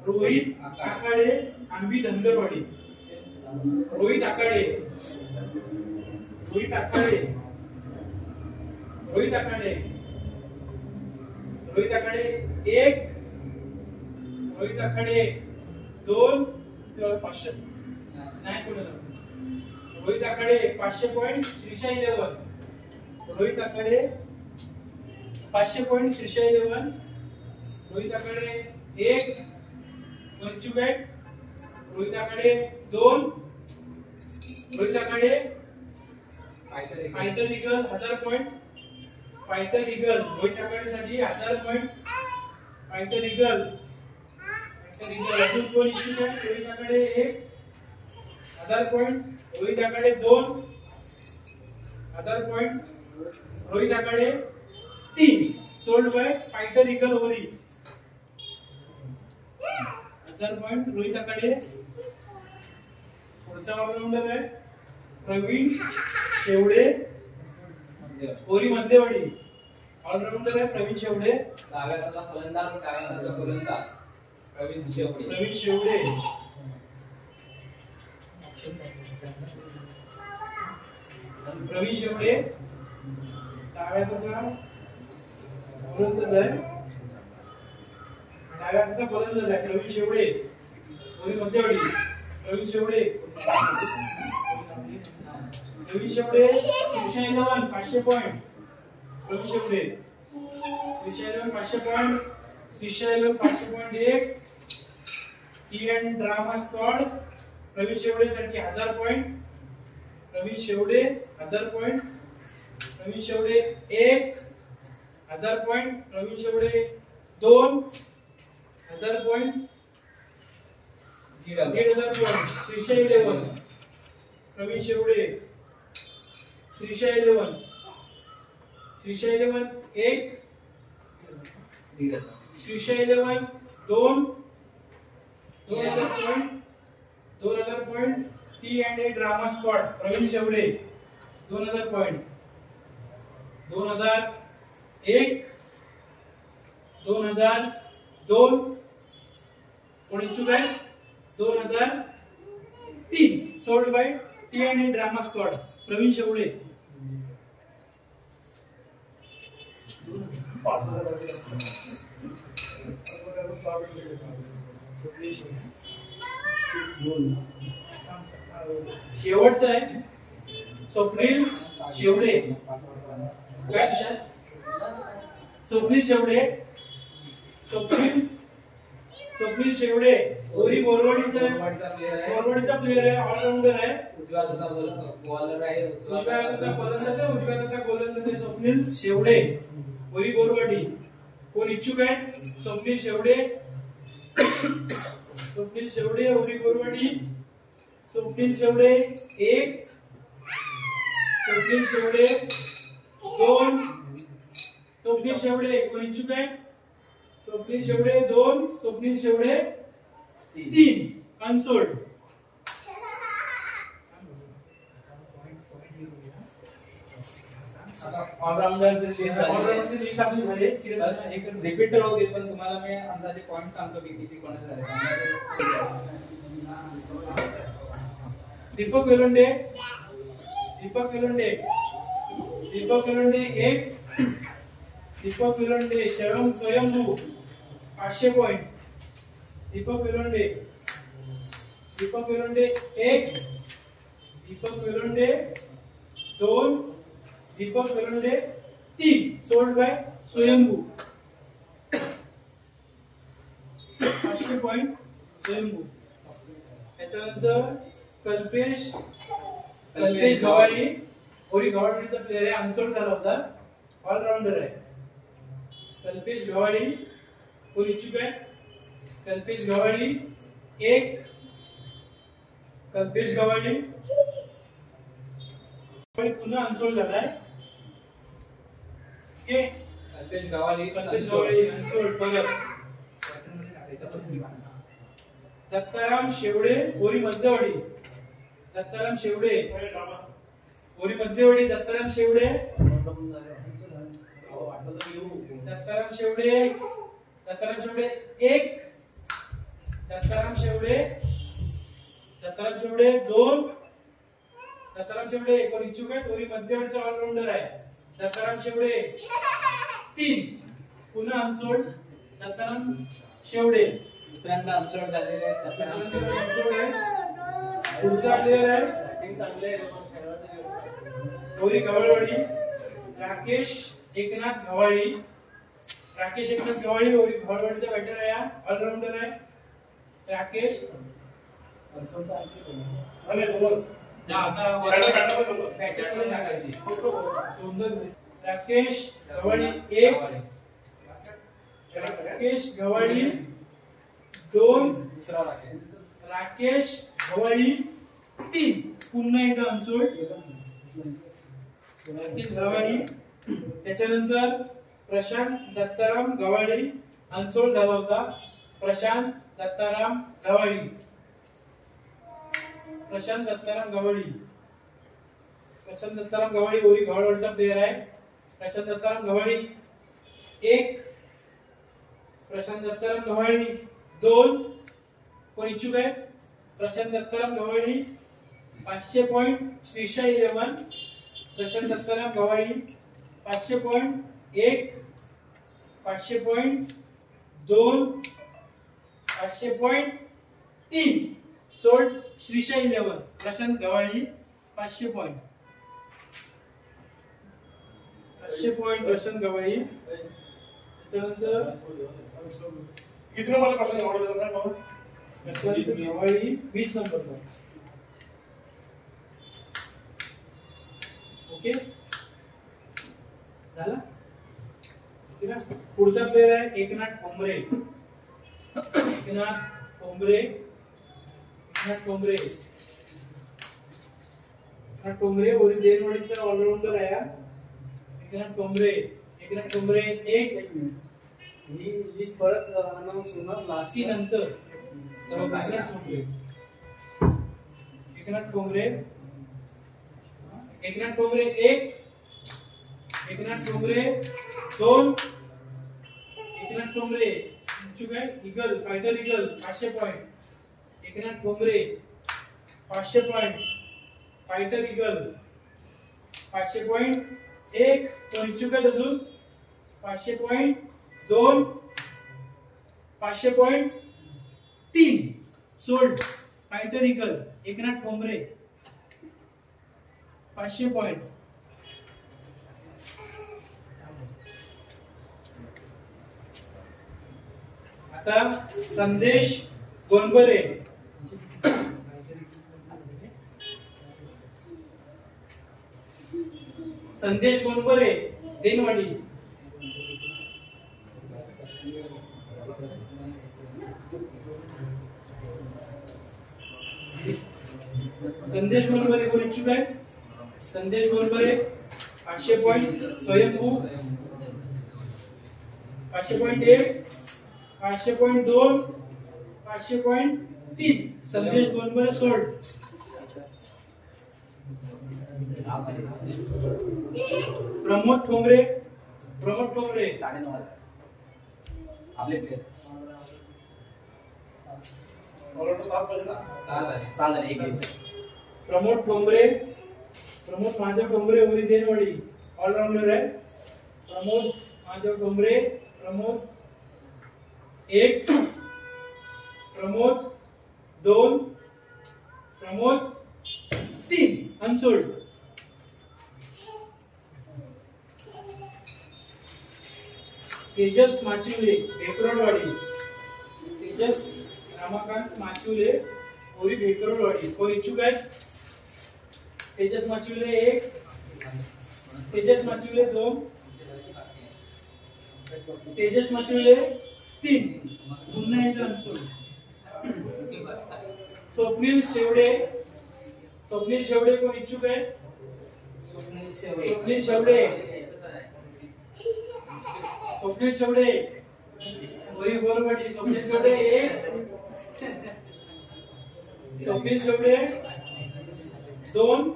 S2: रोहित आकाडे आंबी धनगरवाडी. रोहित आकाडे 1. रोहित आकाडे 2. 500 नाही कोण. रोहित आकाडे 500 पॉइंट. श्रीशा 11. रोहित आकाडे 500 पॉइंट. श्रीशा 11. रोहित आकाडे 1. इच्छुक आहे. Rohit Aakade 2. Rohit Aakade fighter eagle 1000 point. Fighter eagle Rohit आकाडेसाठी 1000 पॉइंट. फायटर ईगल अजून कोण इच्छुक आहे? Rohit Aakade 1. 1000 point. Rohit Aakade 2. 1000 point. Rohit Aakade 3. Sold by fighter eagle Ori 1000 point. Rohit आकाडे. पुढचा ऑलराउंडर आहे प्रवीण शेवडे ओरी मध्यवाडी. ऑलराउंडर आहे प्रवीण शेवडे.
S1: डाव्या हाताचा फलंदाज प्रवीण शेवडे.
S2: प्रवीण शेवडे डाव्या हाताचा फलंदाज आहे. Praveen Shewade Ori Madhyawadi. Praveen Shewade Shrisha 11 500 point. Praveen Shewade Shrisha 11 500 point. Shrisha 11 500 point. 1. T&A drama squad Pravin Shewade साठी 1000 point. Praveen Shewade 1000 point. Praveen Shewade 1. 1000 point. Praveen Shewade 2. 1000 point. 1,500 point. Shrisha 11. Praveen Shewade. Shrisha 11. 1. Shrisha 11 2. 2000 point. 2000 point. T&A drama squad Pravin Shewade 2000 point. 2001. 2002. कोण इच्छुक आहे? 2003. Sold by T&A drama squad Pravin Shevde.
S3: 5,000.
S2: शेवटचा आहे स्वप्नील शेवडे. काय विषय? स्वप्नील शेवडे. स्वप्नील शेवडे ओरी बोरवाडीचा प्लेयर आहे. ऑलराउंडर आहे.
S1: उजव्या हाताचा बॉलर आहे.
S2: उजव्या हाताचा फलंदाज आहे. उजव्या हाताचा गोलंदाज आहे. स्वप्नील शेवडे ओरी बोरवाडी. कोण इच्छुक आहे? स्वप्नील शेवडे ओरी बोरवाडी. स्वप्नील शेवडे 1. स्वप्नील शेवडे 2. स्वप्नील शेवडे कोण इच्छुक आहे? स्वप्नील शेवडे 2. स्वप्नील शेवडे 3. अनसोल्ड.
S1: ऑलराऊंडरची
S2: ऑलराऊंडरची लिस्ट आपली झाली.
S1: एक रिपीटर होते पण तुम्हाला मी अंदाजे पॉइंट सांगतो की किती कोणाचे झाले.
S2: Deepak वेलुंडे. Deepak Welunde 1. Deepak Welunde Swayambhu 500 point. Deepak Welunde 1. Deepak Welunde 2. Deepak Welunde 3. Sold by Swayambhu 500 point स्वयंभू. त्याच्यानंतर कल्पेश गव्हाळी. ओरी गव्हाळीचा प्लेअर आहे. अनसोल्ड झाला होता. ऑलराऊंडर आहे. कल्पेश गव्हाळी कोण इच्छुक आहे? कल्पेश गव्हाळी 1. कल्पेश गव्हाळी पुन्हा अनसोल्ड झालाय. ओके.
S1: कल्पेश गव्हाळी
S2: अनसोल्ड. परत दत्ताराम शेवडे ओरी मध्यवाडी. दत्ताराम शेवडे ओरी मध्यवाडी. दत्ताराम शेवडे 1. दत्ताराम शेवडे 2. दत्ताराम शेवडे कोण इच्छुक आहे? ओरी मध्यवाडीचा ऑलराऊंडर आहे. दत्ताराम शेवडे 3. पुन्हा अनसोल्ड. दत्ताराम शेवडे
S1: दुसऱ्यांदा अनसोल्ड झालेले आहेत.
S2: पुढचा प्लेअर आहे ओरी गव्हाळवाडी. राकेश एकनाथ गव्हाळी ओरी गव्हाळवाडीचा बॅटर आहे. ऑलराऊंडर आहे राकेश. राकेश गव्हाळी 1. राकेश गव्हाळी 2. राकेश गव्हाळी 3. पुन्हा एकदा अनसोल्ड. राकेश गव्हाळी. त्याच्यानंतर प्रशांत दत्ताराम गव्हाळी अनसोल्ड झाला होता. प्रशांत दत्ताराम गव्हाळी ओरी गव्हाळवाडीचा प्लेअर आहे. प्रशांत दत्ताराम गव्हाळी 1. प्रशांत दत्ताराम गव्हाळी 2. कोण इच्छुक आहे? Prashant Dattaram Gavhali 500 point. Shrisha 11. Prashant Dattaram Gavhali 500 point 1. 500 point 2. 500 point 3. Sold Shrisha 11. Prashant Gavhali 500 point. 500 point Prashant Gavhali. त्याच्यानंतर
S3: किती नंबर प्रशांत गव्हाळी साहेब?
S2: गव्हाळी 20 नंबर. ओके झाला. पुढचा प्लेअर आहे एकनाथ ठोंबरे. ओरी देववाडीचा ऑलराऊंडर आहे. एकनाथ टोंबरे 1.
S4: ही लिस्ट परत अनाउन्स होणार लास्ट
S2: नंतर. एकनाथ टोंबरे 1. एकनाथ टोंबरे 2. एकनाथ टोंबरे इच्छुक आहे fighter eagle 500 point. Eknath Tombare 500 point. Fighter eagle 500 point 1. तो इच्छुक आहे अजून 500 point 2. 500 point 3. Sold fighter eagle Eknath Tombare 500 point. आता संदेश गोंबरे देनवाडी. संदेश गोंबरे कोण इच्छुक आहे? संदेश गोंबरे 500 पॉइंट स्वयंभू 500 पॉइंट 1. 500 पॉइंट 2. 500 पॉइंट 3. संदेश गोंधळे सोल्ड. प्रमोद ठोंबरे
S1: 9.5 आपले प्लेयर
S3: ऑलराउंडर 7 बजे ना
S1: 6 झाले एक गेम.
S2: प्रमोद महादेव ठोंबरे ओरी देनवाडी ऑलराउंडर आहे. प्रमोद महादेव ठोंबरे 1, प्रमोद 2, प्रमोद 3 अनसोल्ड. तेजस माचिवले भेकरोडवाडी. तेजस रामाकांत माचिवले ओरी भेकरोडवाडी. कोण इच्छुक आहेत? तेजस माचिवले 1, तेजस माचिवले 2, तेजस माचिवले 3 पुन्हा एकदा अनसोल्ड. स्वप्नील शेवडे कोण इच्छुक आहे? स्वप्नील शेवडे वरी बोरवाडी. स्वप्नील शेवडे 1, स्वप्नील शेवडे 2,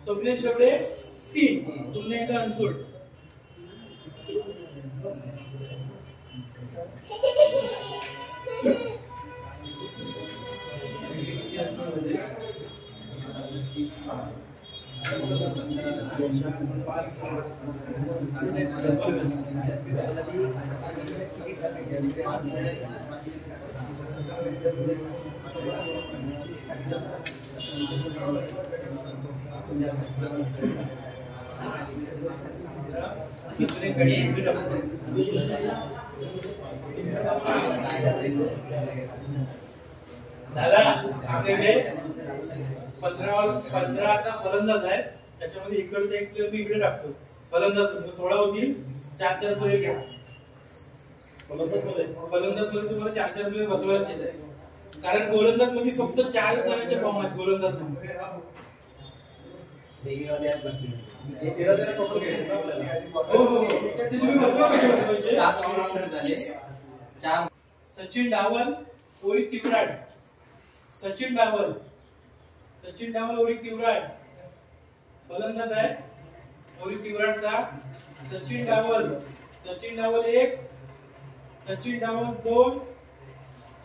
S2: स्वप्नील शेवडे 3 पुन्हा एकदा अनसोल्ड. दादा आपल्याकडे 15 आता फलंदाज आहेत. त्याच्यामध्ये इकडचा एक प्लेअर मी इकडे टाकतो. फलंदाज 16 होतील. 4 प्लेअर घ्या. फलंदाज मध्ये तुम्हाला 4 प्लेअर बसवायचे आहेत. कारण गोलंदाज मध्ये फक्त 4 जणांचे फॉर्म आहेत. गोलंदाज मध्ये
S1: 7 ऑलराउंडर झाले. 4
S2: सचिन डावल ओरी तिवराड. सचिन डावल ओरी तिवराड फलंदाज आहे. ओरी तिवराडचा सचिन डावल 1, सचिन डावल 2,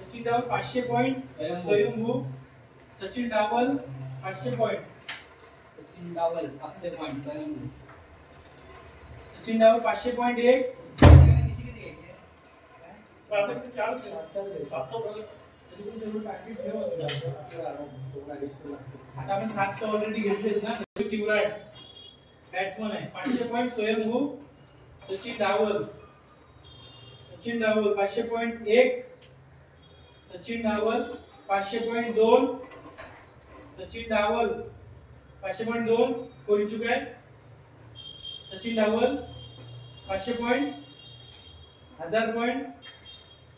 S2: सचिन डावल 500 point Swayambhu. Sachin डावल 500 point.
S1: Sachin डावल 500 point Swayambhu.
S2: Sachin डावल 500 point 1. आता आपण 7 ऑलरेडी घेतलेत ना. तिवराड बॅट्समन आहे. 500 point Swayambhu. Sachin डावल 500 point 1, Sachin डावल 500 point 2, सचिन डावल 500 पॉइंट 2 कोण इच्छुक आहे? Sachin डावल 500 point 1000 point.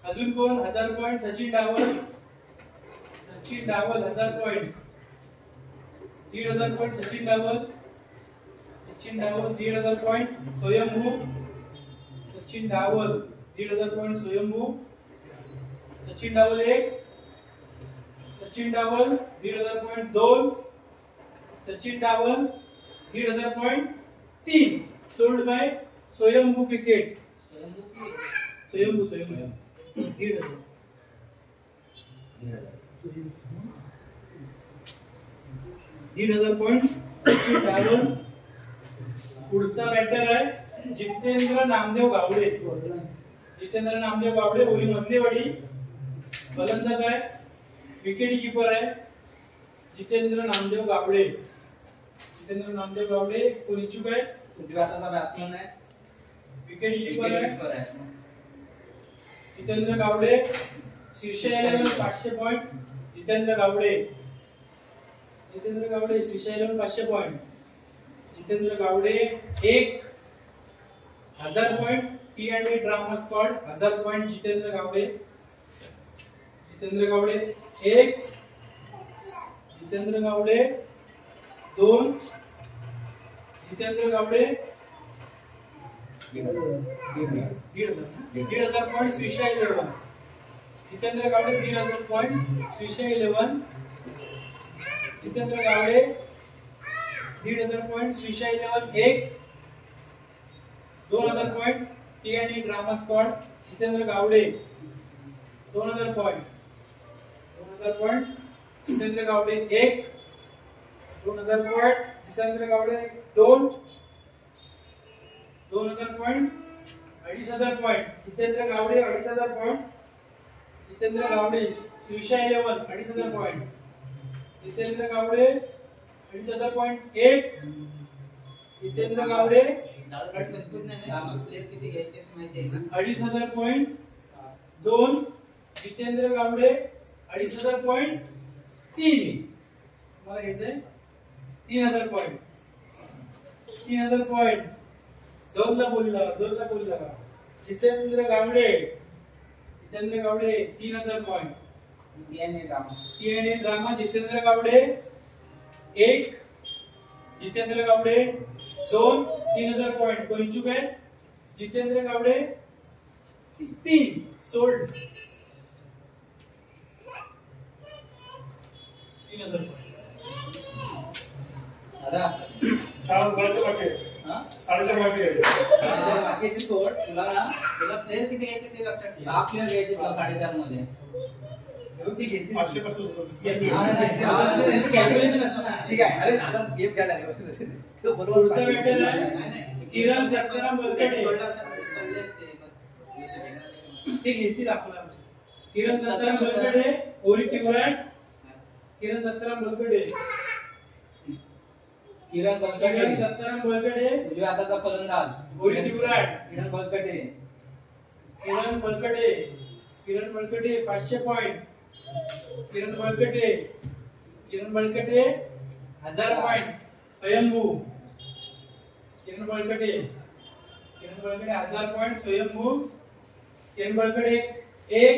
S2: अजून कोण? 1000 point Sachin Dawal 1000 point. 1500 point Sachin डावल 1500 point Swayambhu. Sachin डावल 1500 point Swayambhu. Sachin Dawal 1, Sachin डावल 1500 point 2, सचिन डावल 1500 point 3 sold by Swayambhu cricket. Swayambhu 1500 point Sachin डावल. पुढचा बॅटर आहे जितेंद्र नामदेव गावडे. ओरी मधलेवाडी फलंदाज आहे. विकेट कीपर आहे जितेंद्र नामदेव गावडे. कोण इच्छुक आहे?
S1: गुजरातचा बॅट्समन आहे.
S2: विकेट कीपर आहे Jitendra Gawade. Shirsh 11 500 point Jitendra Gawade. Shirsh 11 500 point Jitendra Gawade. 1000 point T&A drama squad 1000 point Jitendra Gawade. 1, Jitendra Gawade 2, Jitendra Gawade 1,500 point Shirsh 11. Jitendra Gawade 1,500 point Shrisha 11. Jitendra Gawade 1,500 point Shrisha 11 1. 2,000 point टी&ई drama squad Jitendra Gawade 2,000 point. 2,000 point Jitendra Gawade 1. 2,000 point Jitendra Gawade 2. 2,000 point 2,500 point Jitendra Gawade 2,500 point. Jitendra Gawade Shrisha 11 2,500 point. Jitendra Gawade 2,500 point 1. Jitendra Gawade 2,500 point 2. Jitendra Gawade 2,500 point 3. मला घ्यायचंय 3,000 पॉइंट. 3,000 पॉइंट 2 ला बोली लागा. जितेंद्र गावडे 3,000 पॉइंट. टी&ई ड्रामा जितेंद्र गावडे 1. जितेंद्र गावडे 2. 3,000 पॉइंट. कोण इच्छुक आहे? जितेंद्र गावडे 3 सोल्ड. 3,000 पॉइंट.
S1: दादा
S3: 4,000 बाकी आहे. 4,500 बाकी आहे.
S1: बाकीचे सोड. तुला प्लेयर किती घ्यायचे ते लक्षात ठेव. 6 प्लेयर घ्यायचे तुला 4.5 मध्ये.
S2: होती घेतली.
S3: 500 पासून
S1: कॅल्क्युलेशन असतं ना. ठीक आहे. अरे दादा गेम खेळायला
S2: पुढचा बॅटर आहे किरण दत्ताराम बलकटे. ते घेतील आपला. किरण दत्ताराम बलकटे ओरी तिवराट. किरण दत्ताराम बलकटे.
S1: किरण
S2: दत्ताराम बलकटे
S1: उजव्या हाताचा फलंदाज
S2: ओरी तिवराट.
S1: किरण बलकटे.
S2: किरण बलकटे 500 पॉइंट. किरण बलकटे 1,000 पॉइंट. स्वयंभू. किरण बलकटे 1,000 पॉइंट स्वयंभू. किरण बलकटे 1.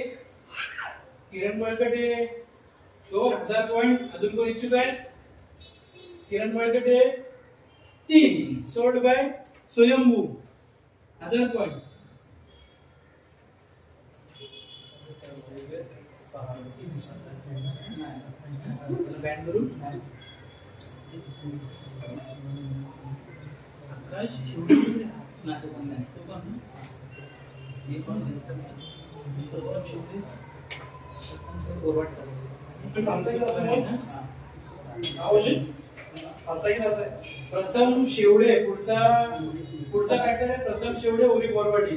S2: किरण बलकटे 2,000 पॉइंट. अजून कोण इच्छुक आहे? किरण बलकटे 3 सोल्ड बाय स्वयंभू 1,000 पॉइंट. बँड करू. आकाश शिवडी
S1: ना तो पण नाही. तो पण हे पण
S2: शिवडी
S1: फॉरवर्ड
S2: प्रथम शेवडे. पुढचा बॅटर आहे प्रथम शेवडे ओरी बोरवाडी.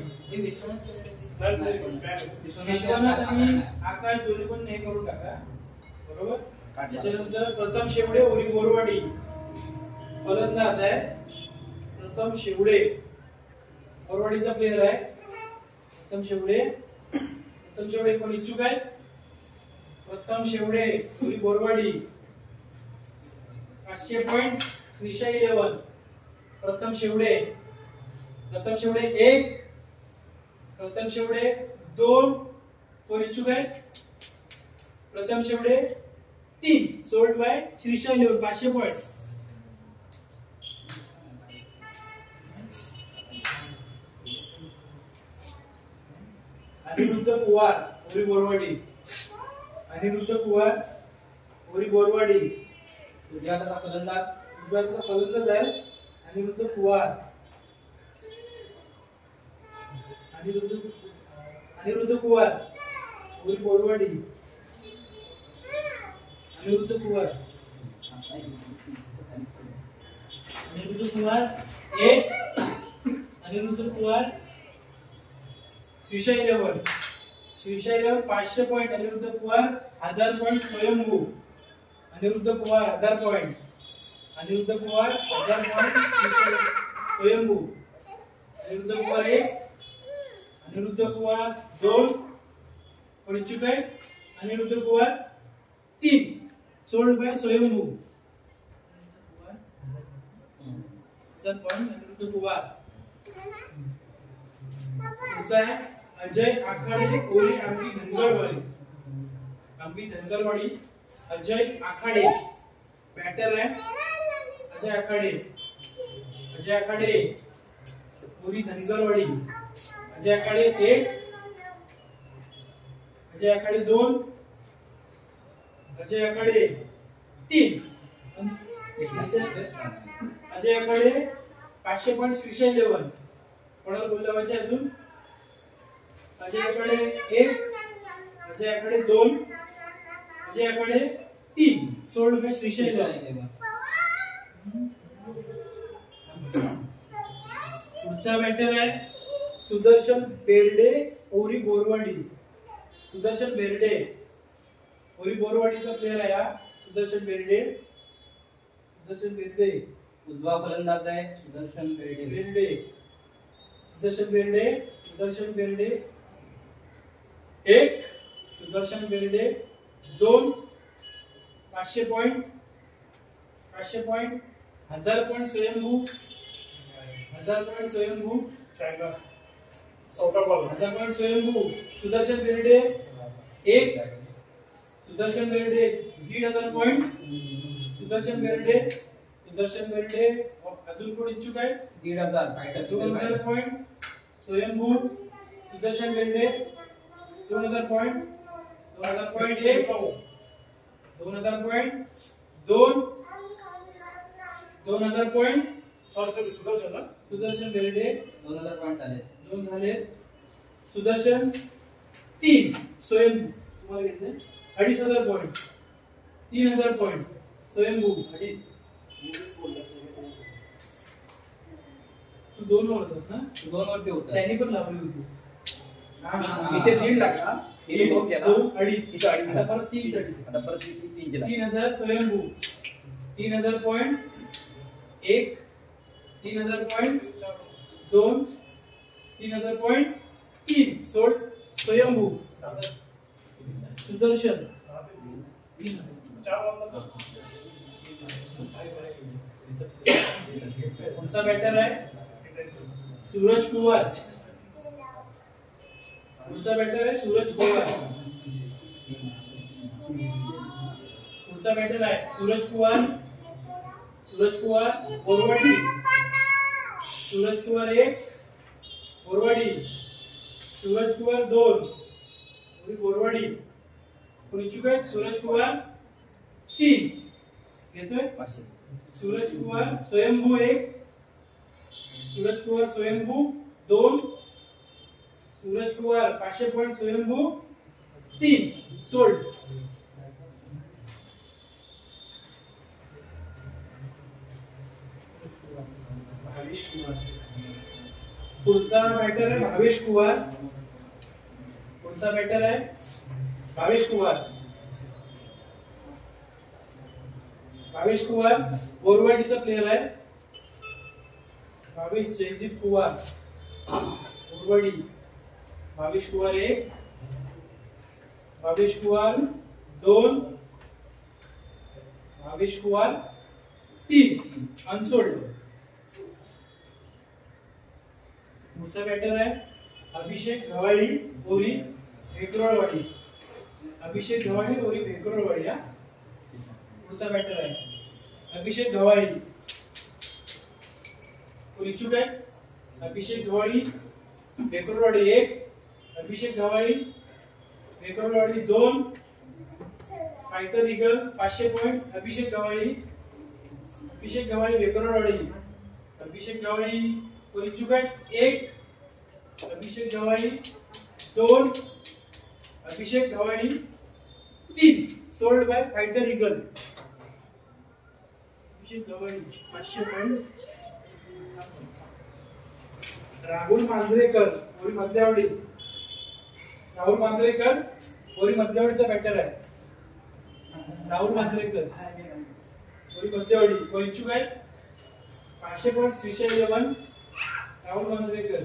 S2: विश्वनाथ आणि आकाश दोन्ही पण हे करून टाका. बरोबर. त्याच्यानंतर प्रथम शेवडे ओरी बोरवाडी फलंदाज आहे. प्रथम शेवडे बोरवाडीचा प्लेयर आहे. प्रथम शेवडे कोण इच्छुक आहे? प्रथम शेवडे ओरी बोरवाडी 500 पॉइंट श्रीशा 11. प्रथम शेवडे 1. प्रथम शेवडे 2. कोण इच्छुक आहे? Pratham Shevde 3 sold by Shrisha 11 500 point. Aniruddh Kuwar ओरी बोरवाडी.
S1: उजव्या हाताचा
S2: फलंदाज आहे अनिरुद्ध कुवार. ओरी बोरवाडी. अनिरुद्ध कुवार 1. अनिरुद्ध कुवार श्रीशा 11 500 पॉइंट. अनिरुद्ध कुवार 1,000 पॉइंट स्वयंभू. अनिरुद्ध कुवार 1,000 पॉइंट. 1,000 पॉइंट स्वयंभू. अनिरुद्ध कुवार 1. अनिरुद्ध कुवार 2. कोण इच्छुक आहे? अनिरुद्ध कुवार 3 सोल्ड बाय स्वयंभू 1,000 पॉइंट. अनिरुद्ध कुवार. पुढचा आहे अजय आखाडे ओरी आंबी धनगरवाडी. अजय आखाडे बॅटर आहे. अजय आखाडे ओरी धनगरवाडी. अजय आखाडे 1. अजयाकडे 2, अजयाकडे 3, अजयाकडे 500 पॉइंट श्रीशा 11. कोणाला बोलला पाहिजे अजून? अजयाकडे 1, अजयाकडे 2, अजयाकडे 3. Sold by Shrisha 11. पुढचा बॅटर आहे सुदर्शन बेर्डे ओरी बोरवाडी. सुदर्शन बेर्डे ओरी बोरवाडीचा प्लेयर आहे हा. सुदर्शन बेर्डे. सुदर्शन बेर्डे
S1: उजवा फलंदाज आहे Sudarshan Berde.
S2: Berde Sudarshan Berde. Sudarshan Berde 1, Sudarshan Berde 2, 500 point 500 point 1000 point स्वयंभू 1000 पॉइंट स्वयंभू
S3: चायना चौथा बॉल
S2: 1000 पॉइंट स्वयंभू. सुदर्शन बेर्डे 1, सुदर्शन बेर्डे 1500 पॉइंट. सुदर्शन बेर्डे. सुदर्शन बेर्डे अजून कोण इच्छुक आहे?
S1: 1500 फायटर
S2: 2000 पॉइंट स्वयंभू. Sudarshan Berde 2000 point 2000 point 1, 2000 point 2, 2000 point.
S3: Sorry Sudarshan ना
S2: सुदर्शन बेर्डे
S1: 2000 पॉइंट आले.
S2: 2 झाले. सुदर्शन 3 स्वयंभू. तुम्हाला घेतले 2500 पॉइंट 3000 पॉइंट स्वयंभू. तू 2 वर होतास ना?
S1: 2 वरती होता.
S2: त्यांनी पण लावली होती.
S5: इथे 3 लागला. हे 2 केला.
S2: 2, 2.5.
S5: इथे 2.5.
S2: आता परत 3 साठी.
S5: आता परत 3 केला.
S2: 3000 स्वयंभू. 3000 पॉइंट 1, 3000 पॉइंट 2, 3000 पॉइंट 3. सोड स्वयंभू. सुदर्शन
S3: 4 बॉल
S2: कोणचा बॅटर आहे? सूरज कुमार. पुढचा बॅटर आहे सूरज कुमार. पुढचा बॅटर आहे सूरज कुमार. सूरज कुमार बोरवाडी. सूरज कुमार 1, बोरवाडी. सूरज कुमार 2, बोरवाडी. कोण इच्छुक आहे? सूरज कुमार 3 घेतोय.
S5: 500.
S2: सूरज कुमार स्वयंभू 1, सूरज कुमार स्वयंभू 2, सूरज कुमार 500 पॉइंट स्वयंभू 3. सोल्ड. भावेश कुमार. पुढचा बॅटर आहे भावेश कुमार. पुढचा बॅटर आहे भावेश कुमार. भावेश कुमार बोरवाडीचा प्लेयर आहे. भावेश जयदीप कुमार बोरवाडी. भावेश कुमार 1, भावेश कुमार 2, भावेश कुमार 3. अनसोल्ड. पुढचा बॅटर आहे अभिषेक गव्हाळी ओरी भेकरोळवाडी. अभिषेक गव्हाळी ओरी भेकरोळवाडी. हा पुढचा बॅटर आहे अभिषेक गव्हाळी. कोण इच्छुक आहे? Abhishek Gavhali Bhekrolwadi 1, Abhishek Gavhali Bhekrolwadi 2, fighter eagle 500 point Abhishek Gavhali. Abhishek Gavhali Bhekrolwadi. Abhishek Gavhali कोण इच्छुक आहे? 1, Abhishek Gavhali 2, Abhishek Gavhali 3. Sold by fighter eagle. Abhishek Gavhali 500 point. Rahul Manjrekar Ori Madhyawadi. Rahul Manjrekar ओरी मध्यवाडीचा बॅटर आहे. राहुल मांजरेकर ओरी मध्यवाडी. कोण इच्छुक आहे? 500 point Shrisha 11. Rahul Manjrekar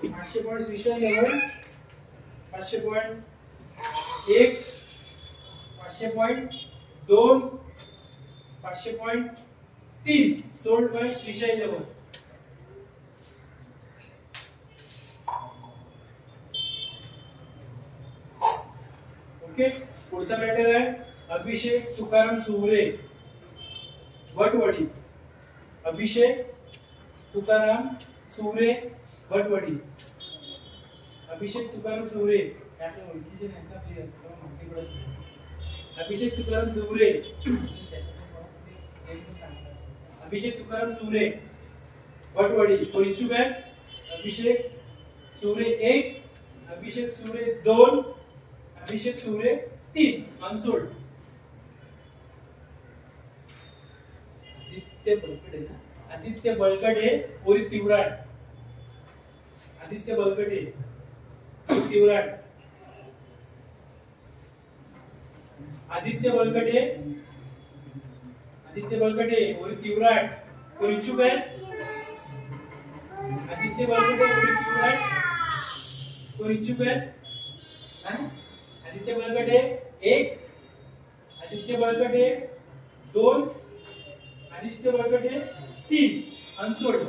S2: 500 point Shrisha 11. 500 point 1, 500 point 2, 500 point 3. Sold by Shrisha 11. Okay. पुढचा बॅटर आहे अभिषेक तुकाराम सुवरे वटवाडी. अभिषेक तुकाराम सुवरे वटवाडी. अभिषेक तुकाराम सुवरे आपल्या ओळखीचे नाही का प्लेयर माहिती पडत. अभिषेक तुकाराम सुरे, अभिषेक तुकाराम सुरे वटवाडी कोण इच्छुक आहे? अभिषेक सुरे 1, अभिषेक सुरे 2, अभिषेक सुरे 3 अनसोल्ड. आदित्य बळकटे ना, आदित्य बळकटे ओरी तिवराड, आदित्य बळकटे तिवराड, आदित्य बळकटे, आदित्य बळकटे ओरी तिवराड कोण इच्छुक आहे? आदित्य बळकटे ओरी तिवराड कोण इच्छुक आहे? आदित्य बळकटे 1, आदित्य बळकटे 2, आदित्य बळकटे 3 अनसोल्ड.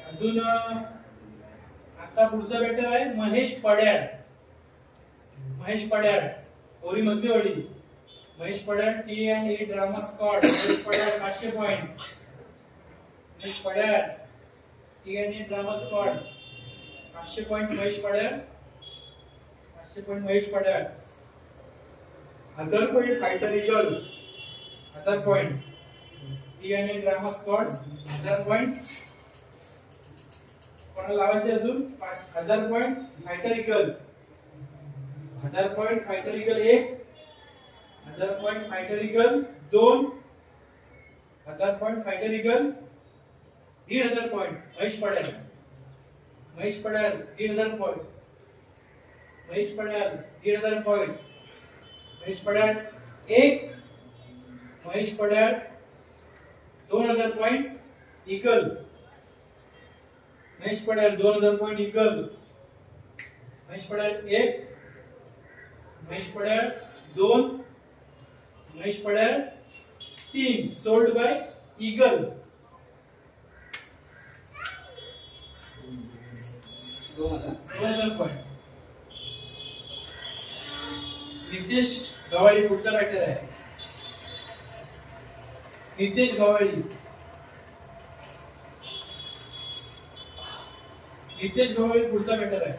S2: अजून आता पुढचा बॅटर आहे Mahesh Padyal, Mahesh Padyal Ori Madhyawadi, Mahesh Padyal T&A drama squad, Mahesh Padyal 500 point, Mahesh Padyal T&A drama squad 500 point, Mahesh Padyal 500 point, Mahesh Padyal. 1000 point fighter eagle, 1000 point T&A drama squad 1000 point. कोणाला लावायचे अजून? 1000 point fighter eagle, 1000 point fighter eagle 1, 1000 point fighter eagle 2, 1000 point fighter eagle 1500 point Mahesh Padyal, Mahesh Padyal 1500 point, Mahesh Padyal 1500 point, Mahesh Padyal 1, Mahesh Padyal 2000 point eagle, Mahesh Padyal 2000 point eagle, Mahesh Padyal 1, Mahesh Padyal 2, Mahesh Padyal 3 sold by eagle. 2000 point. Nitesh Gawali पुढचा batter आहे, नितेश गवाळी, नितेश गवाळी पुढचा batter आहे.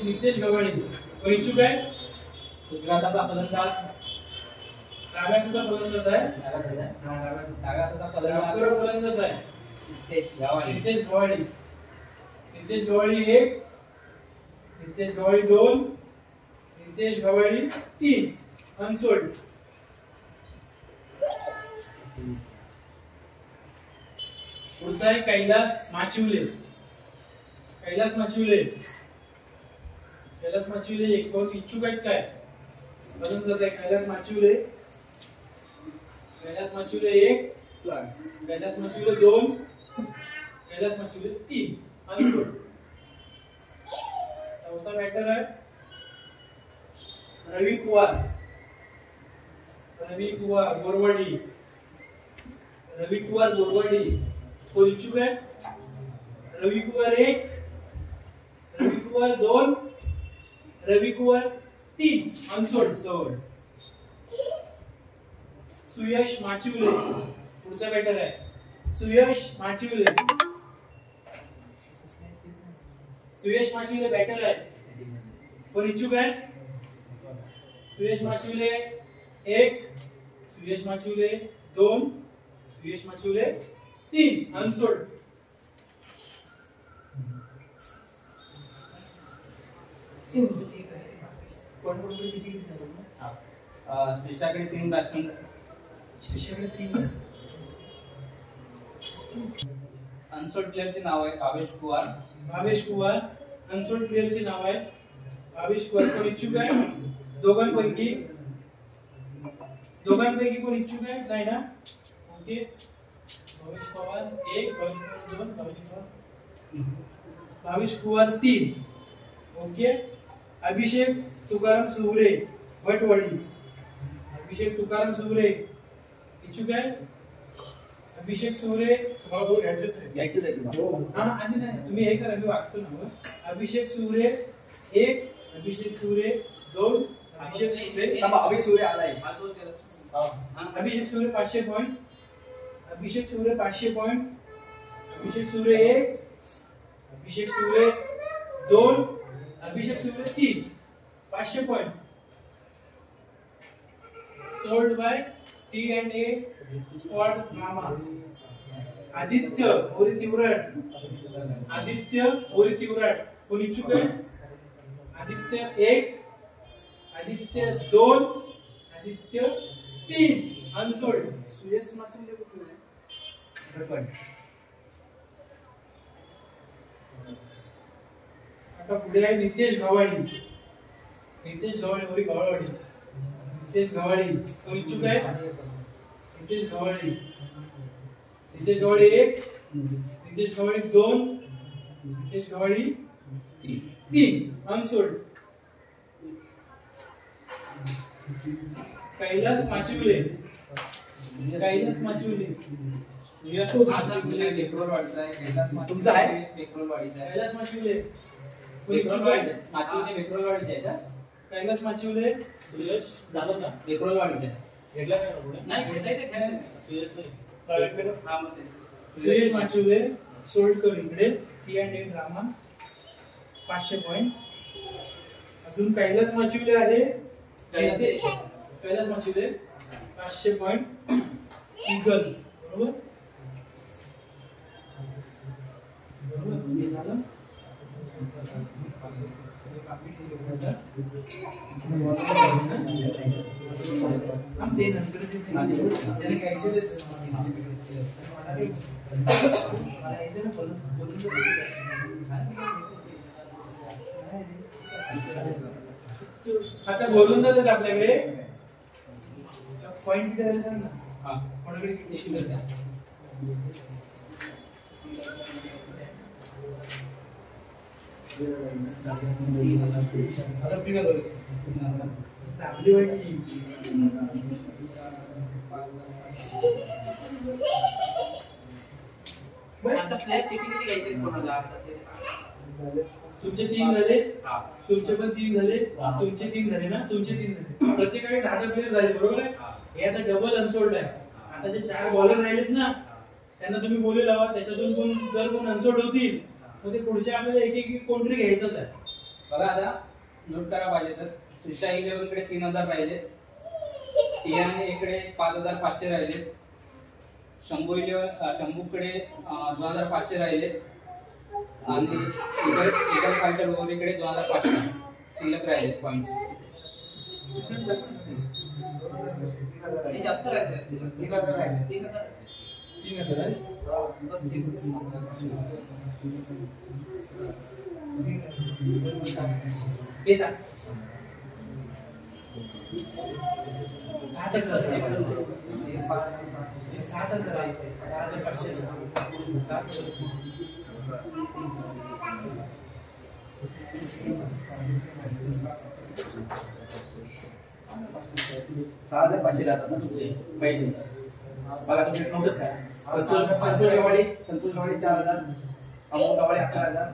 S2: नितेश गवाळी कोण इच्छुक आहे?
S1: उजव्या हाताचा फलंदाज,
S2: डाव्या हाताचा फलंदाज आहे,
S1: डाव्या हाताचा
S2: फलंदाज आहे
S1: नितेश गवाळी,
S2: नितेश गवाळी, नितेश गवाळी 1, नितेश गवाळी 2, नितेश गवाळी 3 अनसोल्ड. पुढचा आहे कैलास माचिवले, कैलास माचिवले, कैलास माचिवले 1 कोण इच्छुक आहेत काय? अजून जात आहे कैलास माचिवले, कैलास माचिवले 1, कैलास माचिवले 2, कैलास माचिवले 3 अनसोल्ड. चौथा बॅटर आहे रवी कुवार, रवी कुवार बोरवाडी, रवी कुवार बोरवाडी कोण इच्छुक आहे? रवी कुवार 1, रवी कुवार 2, रवी कुवार 3 अनसोल्ड. सुयश माचिवले पुढचा बॅटर आहे, सुयश माचिवले, सुयश माचिवले बॅटर आहे कोण इच्छुक आहे? सुयश माचिवले 1, सुयश माचिवले 2, सुयश माचिवले 3 अनसोल्ड.
S1: श्रीषाकडे 3 बॅट्समन,
S2: शिष्याकडे 3
S1: अनसोल्ड प्लेयरचे नाव आहे भावेश कुवार,
S2: भावेश कुवार अनसोल्ड प्लेयरचे नाव आहे भावेश कुवार कोण इच्छुक आहे? दोघांपैकी कोण इच्छुक आहे? नाही ना? ओके. भावेश पवार 1, भावेश पवार 2, भावेश कुवार 3. ओके. अभिषेक तुकाराम सुरे वटवाडी, अभिषेक तुकाराम सुरे इच्छुक आहे? अभिषेक सुरे
S5: घ्यायचेच आहे
S2: हा आधी नाही तुम्ही हे करा मी वाचतो ना. अभिषेक सुरे 1, अभिषेक सुरे 2, अभिषेक सुरे
S5: अभिषेक सूर्य आलाय.
S2: अभिषेक सुरे 500 पॉइंट, अभिषेक सुरे 500 पॉइंट, अभिषेक सुरे 1, अभिषेक सुरे 2, अभिषेक सुरे 3, 500 point. Sold by T&A squad drama. Aditya ओरी तिवरट, आदित्य ओरी तिवरट कोण इच्छुक आहे? आदित्य 1, आदित्य 2, आदित्य 3 अनसोल्ड.
S4: सुयश माचुले कुठे आहे?
S2: आता पुढे आहे नितेश गव्हाळी. नितेश गव्हाळी ओरी गव्हाळवाडी. नितेश गव्हाळी कोण इच्छुक आहे? नितेश गव्हाळी. नितेश गव्हाळी 1, नितेश गव्हाळी 2, नितेश गव्हाळी 3 अनसोल्ड. कैलास माचिवले, कैलास माचिवले
S1: पेट्रोल वाढीचा आहे.
S5: तुमचा आहे?
S1: पेट्रोल वाढीचा आहे.
S2: कैलास माचिवले
S1: पेट्रोल वाढीचा माचिवले पेट्रोल वाढीचा आहे का?
S2: कैलास माचिवले
S4: सुयश झालं का?
S1: पेट्रोल वाढीचा आहे.
S4: घेतला का पुढे?
S1: नाही घेताय ते काय?
S4: सुयश नाही. Private paper?
S1: हा मग ते.
S2: सुरेश माचिवले सोल्ड कर इकडे. T&A drama 500 point. अजून कैलास माचिवले आहे. कैलास माचिवले 500 पॉइंट. इगल बरोबर बरोबर हे झालं. ते नंतर त्याने घ्यायचे आता गोलंदाज आपल्याकडे पॉइंट किती झाले सांग ना.
S1: हा
S2: कोणाकडे किती शिल्लक आहे? आपली वाटी
S1: आता फ्लॅग किती घ्यायचे कोणाला आता ते?
S2: तुमचे 3 झाले,
S1: हा.
S2: तुमचे पण 3 झाले, तुमचे 3 झाले ना, तुमचे 3 झाले. प्रत्येकाने 10 प्लेयर झाले बरोबर आहे. हे आता डबल अनसोल्ड आहे. आता जे 4 बॉलर राहिलेत ना त्यांना तुम्ही बोले लावा. त्याच्यातून कोण अनसोल्ड होतील तर ते पुढच्या आपल्याला एक कोणतरी घ्यायचंच आहे.
S1: बघा आता नोट करा पाहिजे तर त्रिशा 11 कडे 3000 राहिले, T&A कडे 5500 राहिले, शंभूकडे 2500 राहिले आणि इतर फायटर ओव्हरीकडे 2500 शिल्लक राहिले पॉइंट. जास्त राहिले
S4: 3000 राहिले.
S2: 3000 आहे. हे सांग 7,000 आहे. 7,500
S5: 6,500 जातात ना तुझे पहिले. मला तुम्ही नोटीस काय? संतोष गव्हाळे 4,000, अमोल गव्हाळे 11,000.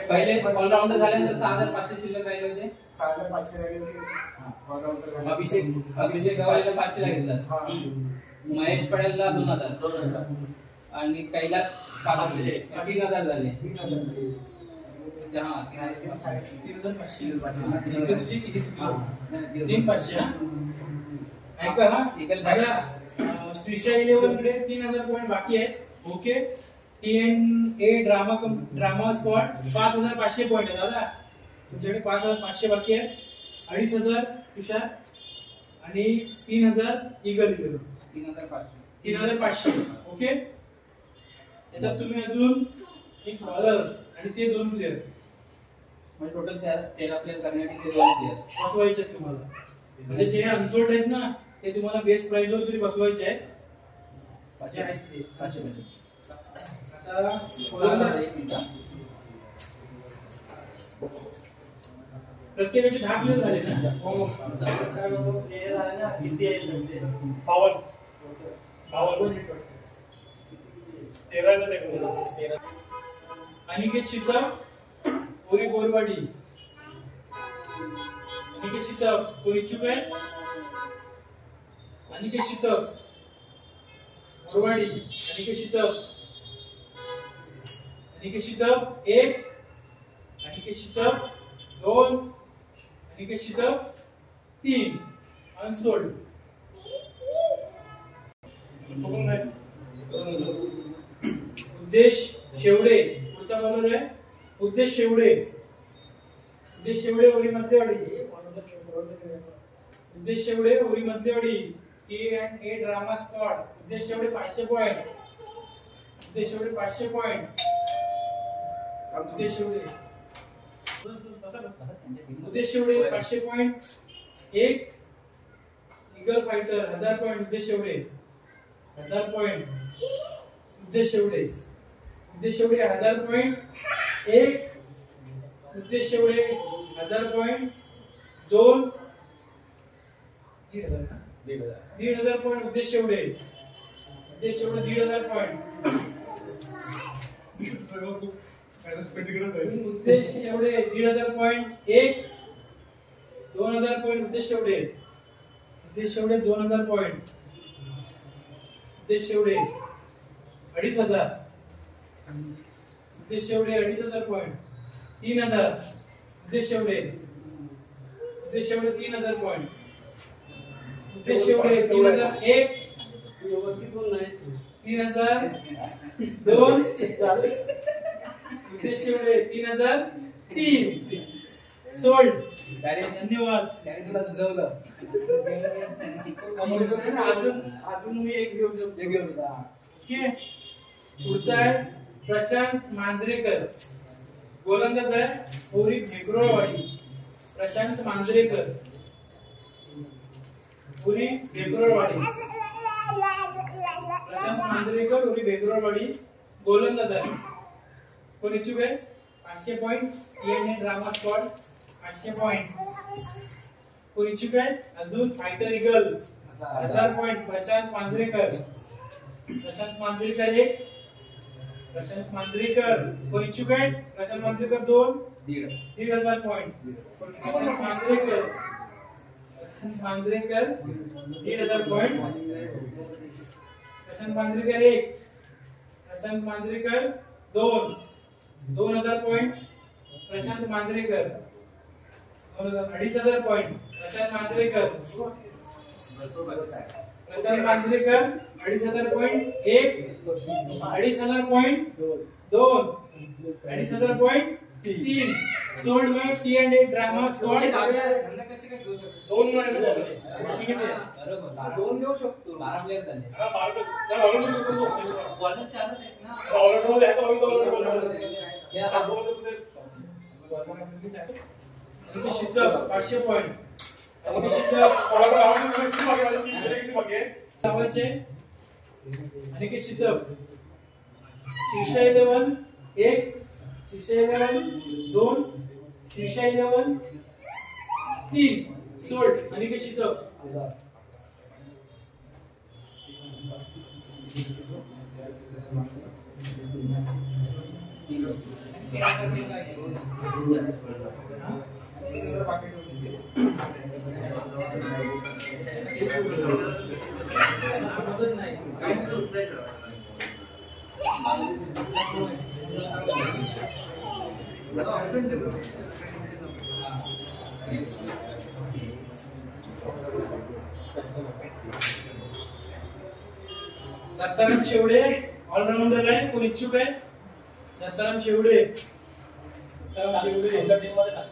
S1: पहिले ऑलराऊंडर झाल्यानंतर 6500 शिल्लक राहिले होते.
S4: 5,500 राहिले.
S1: अभिषेक गव्हाळेला 500 ला घेतला, महेश पडेलला 2000 आणि कैलास 500 3000 झाले. हा
S2: 3,500 ऐका हा. श्रीशा 11 कडे 3000 पॉइंट बाकी आहे. Okay. T&A drama squad 5500 point आहे दादा. तुमच्याकडे 5500 बाकी आहे. 2500 तुषार आणि 3000 इगल 3500. ओके. त्याच्यात तुम्ही अजून एक बॉलर आणि ते 2 प्लेयर
S1: म्हणजे टोटल 13 प्लेयर करण्यासाठी 2 प्लेयर
S2: बसवायचे आहेत तुम्हाला. म्हणजे जे अनसोल्ड आहेत ना ते तुम्हाला बेस्ट प्राइस वर तरी बसवायचे आहेत. जे आहेत ते 500. आता प्रत्येकाचे 10 प्लेयर झाले ना.
S4: हो. प्लेयर आहे ना किती आहे म्हणजे
S3: 52.
S2: 52
S3: 13 ते
S2: अनिकेत शितप ओरी बोरवाडी. अनिकेत शितप कोण इच्छुक आहे? अनिकेत शितप मोरवाडी अनिकेत शितप, अनिकेत शितप 1, अनिकेत शितप 2, अनिकेत शितप 3, अनसोल्ड. उद्देश शेवडे पुढचा बॉलर आहे. उद्देश शेवडे, उद्देश शेवडे ओरी मध्यवाडी, उद्देश Shevade Ori मध्यवाडी K&A drama squad. उद्देश शेवडे 500 पॉइंट, उद्देश शेवडे 500 पॉइंट. उद्देश शेवडे, उद्देश Shevade 500 point. 1 eagle fighter 1000 point. उद्देश शेवडे 1000 पॉइंट. उद्देश शेवडे, उद्देश शेवडे 1000 पॉइंट. 1 उद्देश शेवडे 1000 पॉइंट. 2 1,500 पॉइंट. उद्देश शेवडे, उद्देश शेवडे 1,500 पॉइंट. उद्देश शेवडे 1,500 पॉइंट. 1 2,000 पॉइंट. उद्देश शेवडे, उद्देश शेवडे 2,000 पॉइंट. उद्देश शेवडे 2,500. उद्देश शेवडे 2,500 पॉइंट. 3,000. उद्देश शेवडे, उद्देश शेवडे 3,000 पॉइंट. उद्देश शेवडे 3,001. 3,000. 2 उद्देश शेवडे 3,003. सोल्ड. धन्यवाद.
S5: तुला सुचवलं
S4: अजून मी एक घेऊ शकतो.
S2: ठीक आहे. पुढचा आहे प्रशांत मांजरेकर, गोलंदाज आहे ओरी फेब्रुवारी. प्रशांत मांजरेकर ओरी फेब्रुवारी, प्रशांत मांजरेकर ओरी फेब्रुवारी गोलंदाज आहे. कोण इच्छुक आहे? 500 point. K&A drama squad 500 point. कोण इच्छुक आहे? अजून fighter eagle 1000 point. Prashant Manjrekar, Prashant Manjrekar 1, Prashant Manjrekar. कोण इच्छुक आहे? Prashant Manjrekar 2, 1,500 point. Prashant Manjrekar, Prashant Manjrekar 1,500 point. Prashant Manjrekar 1, Prashant Manjrekar 2, 2,000 point. Prashant Manjrekar 2,500 point. Prashant Manjrekar, Prashant Manjrekar 2,500 point. 1 2,500 point. 2 2,500 point. 3 sold bye K&A drama squad.
S3: 2 minute झाले.
S4: दोन देऊ शकतो.
S1: 12 प्लेयर झाले.
S3: हा, 12 ऑलरेडी शिकवतो.
S1: बॉलर 4च आहेत ना.
S3: ऑलरेडी आहे, ऑलरेडी बोलतो.
S1: या
S2: अनिकेत शितप 500 पॉइंट. अनिकेत शितप
S3: ऑलरेडी आवडते किती बाकी आहे? किती बाकी आहे?
S2: नावाचे अनिकेत शितप. शीर्ष 11 1, शीर्ष 11 2, शीर्ष 11 3. सोल्ड अनिकेत शितप. दत्ताराम शेवडे ऑलराऊंडर आहे. कोण इच्छुक आहे? दत्ताराम शेवडे, दत्ताराम शेवडे
S3: तुमच्या टीम मध्ये ना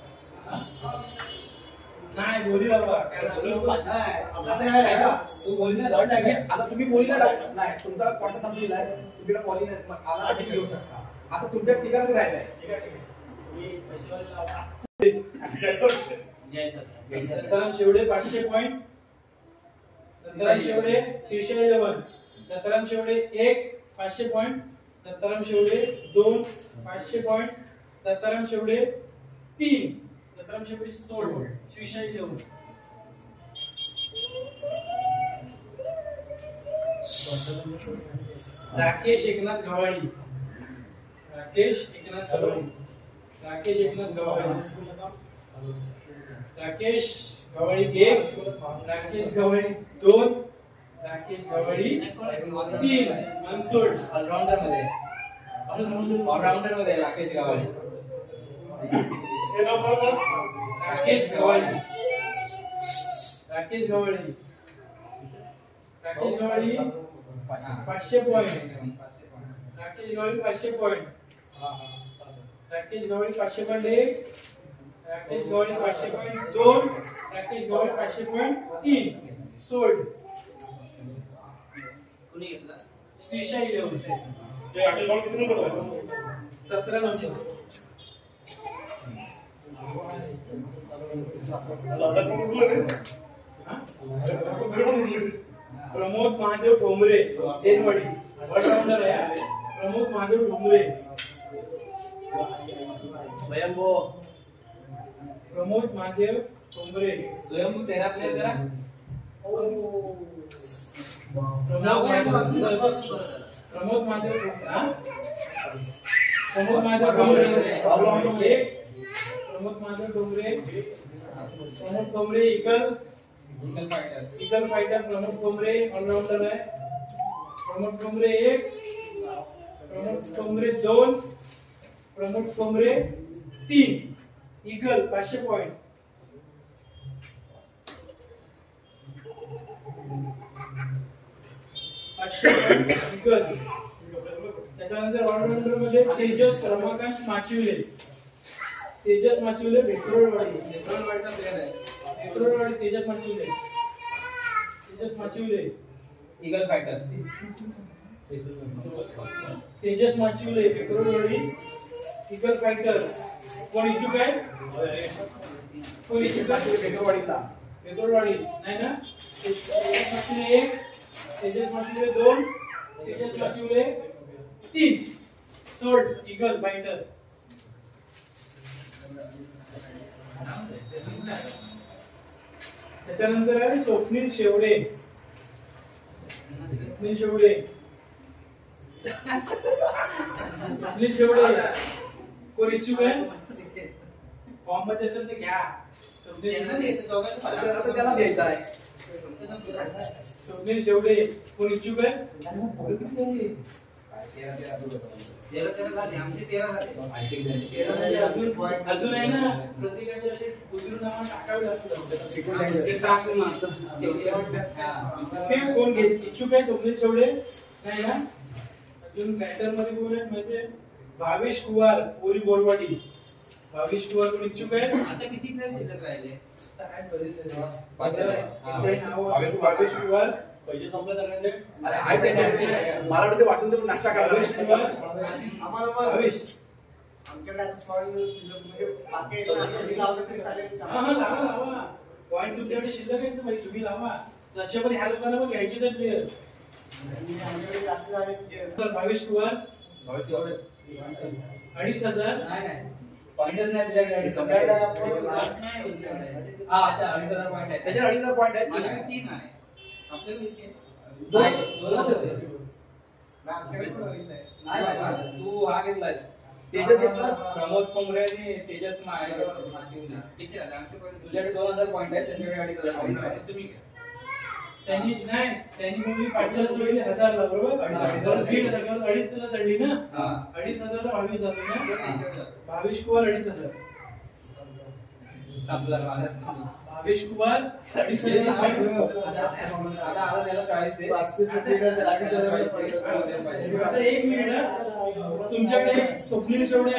S2: नाही बोली बाबा.
S5: तू बोली ना लॉट आहे. आता तुम्ही बोली ना नाही, तुमचा कॉन्टॅक्ट संपलेला आहे. तुम्ही बोली नाही आला आधी घेऊ शकता. आता तुमच्या ठिकाण राहिलाय.
S2: दत्ताराम शेवडे 500 पॉइंट. दत्ताराम शेवडे शीर्ष 11. Dattaram Shevade 1 500 point. Dattaram Shevade 2 500 point. Dattaram Shevade 3. Dattaram Shevade sold शीर्ष 11. राकेश एकनाथ गव्हाळी, राकेश एकनाथ गव्हाळी, राकेश एकनाथ गव्हाळी, राकेश गव्हाळी 1, राकेश गव्हाळी 2, राकेश गवळी 3 मनसोड
S1: ऑलराऊंडर मध्ये ऑलराऊंडर मध्ये राकेश गवाळे
S3: हे नाव काय बोलस?
S2: राकेश गवळी राकेश गवळी 500 पॉइंट राकेश गवळी 500 पॉइंट राकेश गवळी 500 पॉइंट 1 राकेश गवळी 500 पॉइंट 2 राकेश गवळी 500 पॉइंट 3 सोल्ड
S1: कोणी घेतला
S2: श्रीशा 11
S3: हे राकेश गवळी किती नंबर आहे?
S2: 17 नंबर
S3: दादा कोण बोलले रे?
S2: हा?
S3: कोण बोलले?
S2: प्रमोद महादेव ठोंबरे तेनवाडी ऑलराउंडर आहे हा. प्रमोद महादेव ठोंबरे
S5: स्वयंभू
S2: प्रमोद महादेव ठोंबरे
S1: स्वयंभू 13 प्लेयर करा
S2: प्रमोद महादेव ठोंबरे हा? Pramod Mahadev Thombare allrounder 1 Pramod Mahadev Thombare Pramod Thombare eagle fighter Pramod Thombare allrounder आहे Pramod Thombare 1 Pramod Thombare 2 Pramod Thombare 3 eagle 500 point eagle त्याच्यानंतर ऑलराउंडर मध्ये तेजस रमाकांत माचिवले पेट्रोलवाडी
S1: पेट्रोलवाडीचा प्लेयर आहे
S2: Petrolwadi Tejas Machivale
S1: eagle fighter
S2: Tejas Machivale Petrolwadi eagle fighter कोण इच्छुक आहे कोण इच्छुक आहे
S5: पेट्रोलवाडीला
S2: पेट्रोलवाडी नाही ना Tejas Machivale 1 Tejas Machivale 2 Tejas Machivale 3 sold eagle fighter त्याच्यानंतर आहे स्वप्नील शेवडे कोण इच्छुक आहे फॉर्म मध्ये असेल तर घ्या
S5: आता त्याला द्यायचा आहे
S2: स्वप्नील शेवडे कोण इच्छुक आहे अजून आहे ना प्रत्येकाचे असे उतरून नाव टाकावे लागतात कोण इच्छुक आहे स्वप्नील शेवडे नाही ना अजून बॅटर मध्ये कोण आहेत माहितीये भावेश कुवार पोरी बोरवाडी भावेश कुवार कोण इच्छुक आहे
S1: आता किती प्लेयर शिल्लक राहिले
S2: भावेश कुवार
S3: पैसे संपले सगळ्यांचे?
S5: अरे आहे ते मला वाटतं वाटून देऊन नाश्ता
S2: भावेश
S5: करा
S2: कुवार
S4: आम्हाला
S2: भावेश
S4: आमच्याकडे म्हणजे बाकी लावलं तरी चालेल
S2: हा लावा पॉईंट तुमच्याकडे शिल्लक आहे ना तुम्ही लावा लक्षामध्ये ह्या लोकांना पण घ्यायचे तर प्लेयर
S4: आमच्याकडे जास्त झाले
S2: तर भावेश कुवार 2,500
S1: नाही पॉइंटच नाही तुझ्याकडे हा अच्छा 2,500 पॉइंट आहे
S5: त्याच्या 2,500 पॉइंट आहे
S1: माझ्याकडे 3 आहे आपल्याकडे किती आहे?
S5: दोन.
S1: दोनच होते
S4: आमच्याकडे पण होईल आहे.
S1: नाही बाबा तू हा घेतलास
S5: तेजस घेतलास?
S1: प्रमोद कोंबरे आणि तेजस माचिवले किती आले तुझ्याकडे 2,000 पॉइंट आहेत त्यांच्याकडे 2,500 पॉइंट आहेत तुम्ही घ्या
S2: त्यांनी कोणी 500 जोडले 1000 ला बरोबर 2,500 ला चढली ना 2,500 ला 22,000 ना भावेश कुवार 2,500 भावेश कुवार 2,500
S1: आता त्याला काढायचं ते
S4: 500 चं तिकीट आहे, 2,500
S2: आता 1 मिनिट तुमच्याकडे स्वप्नील शेवडे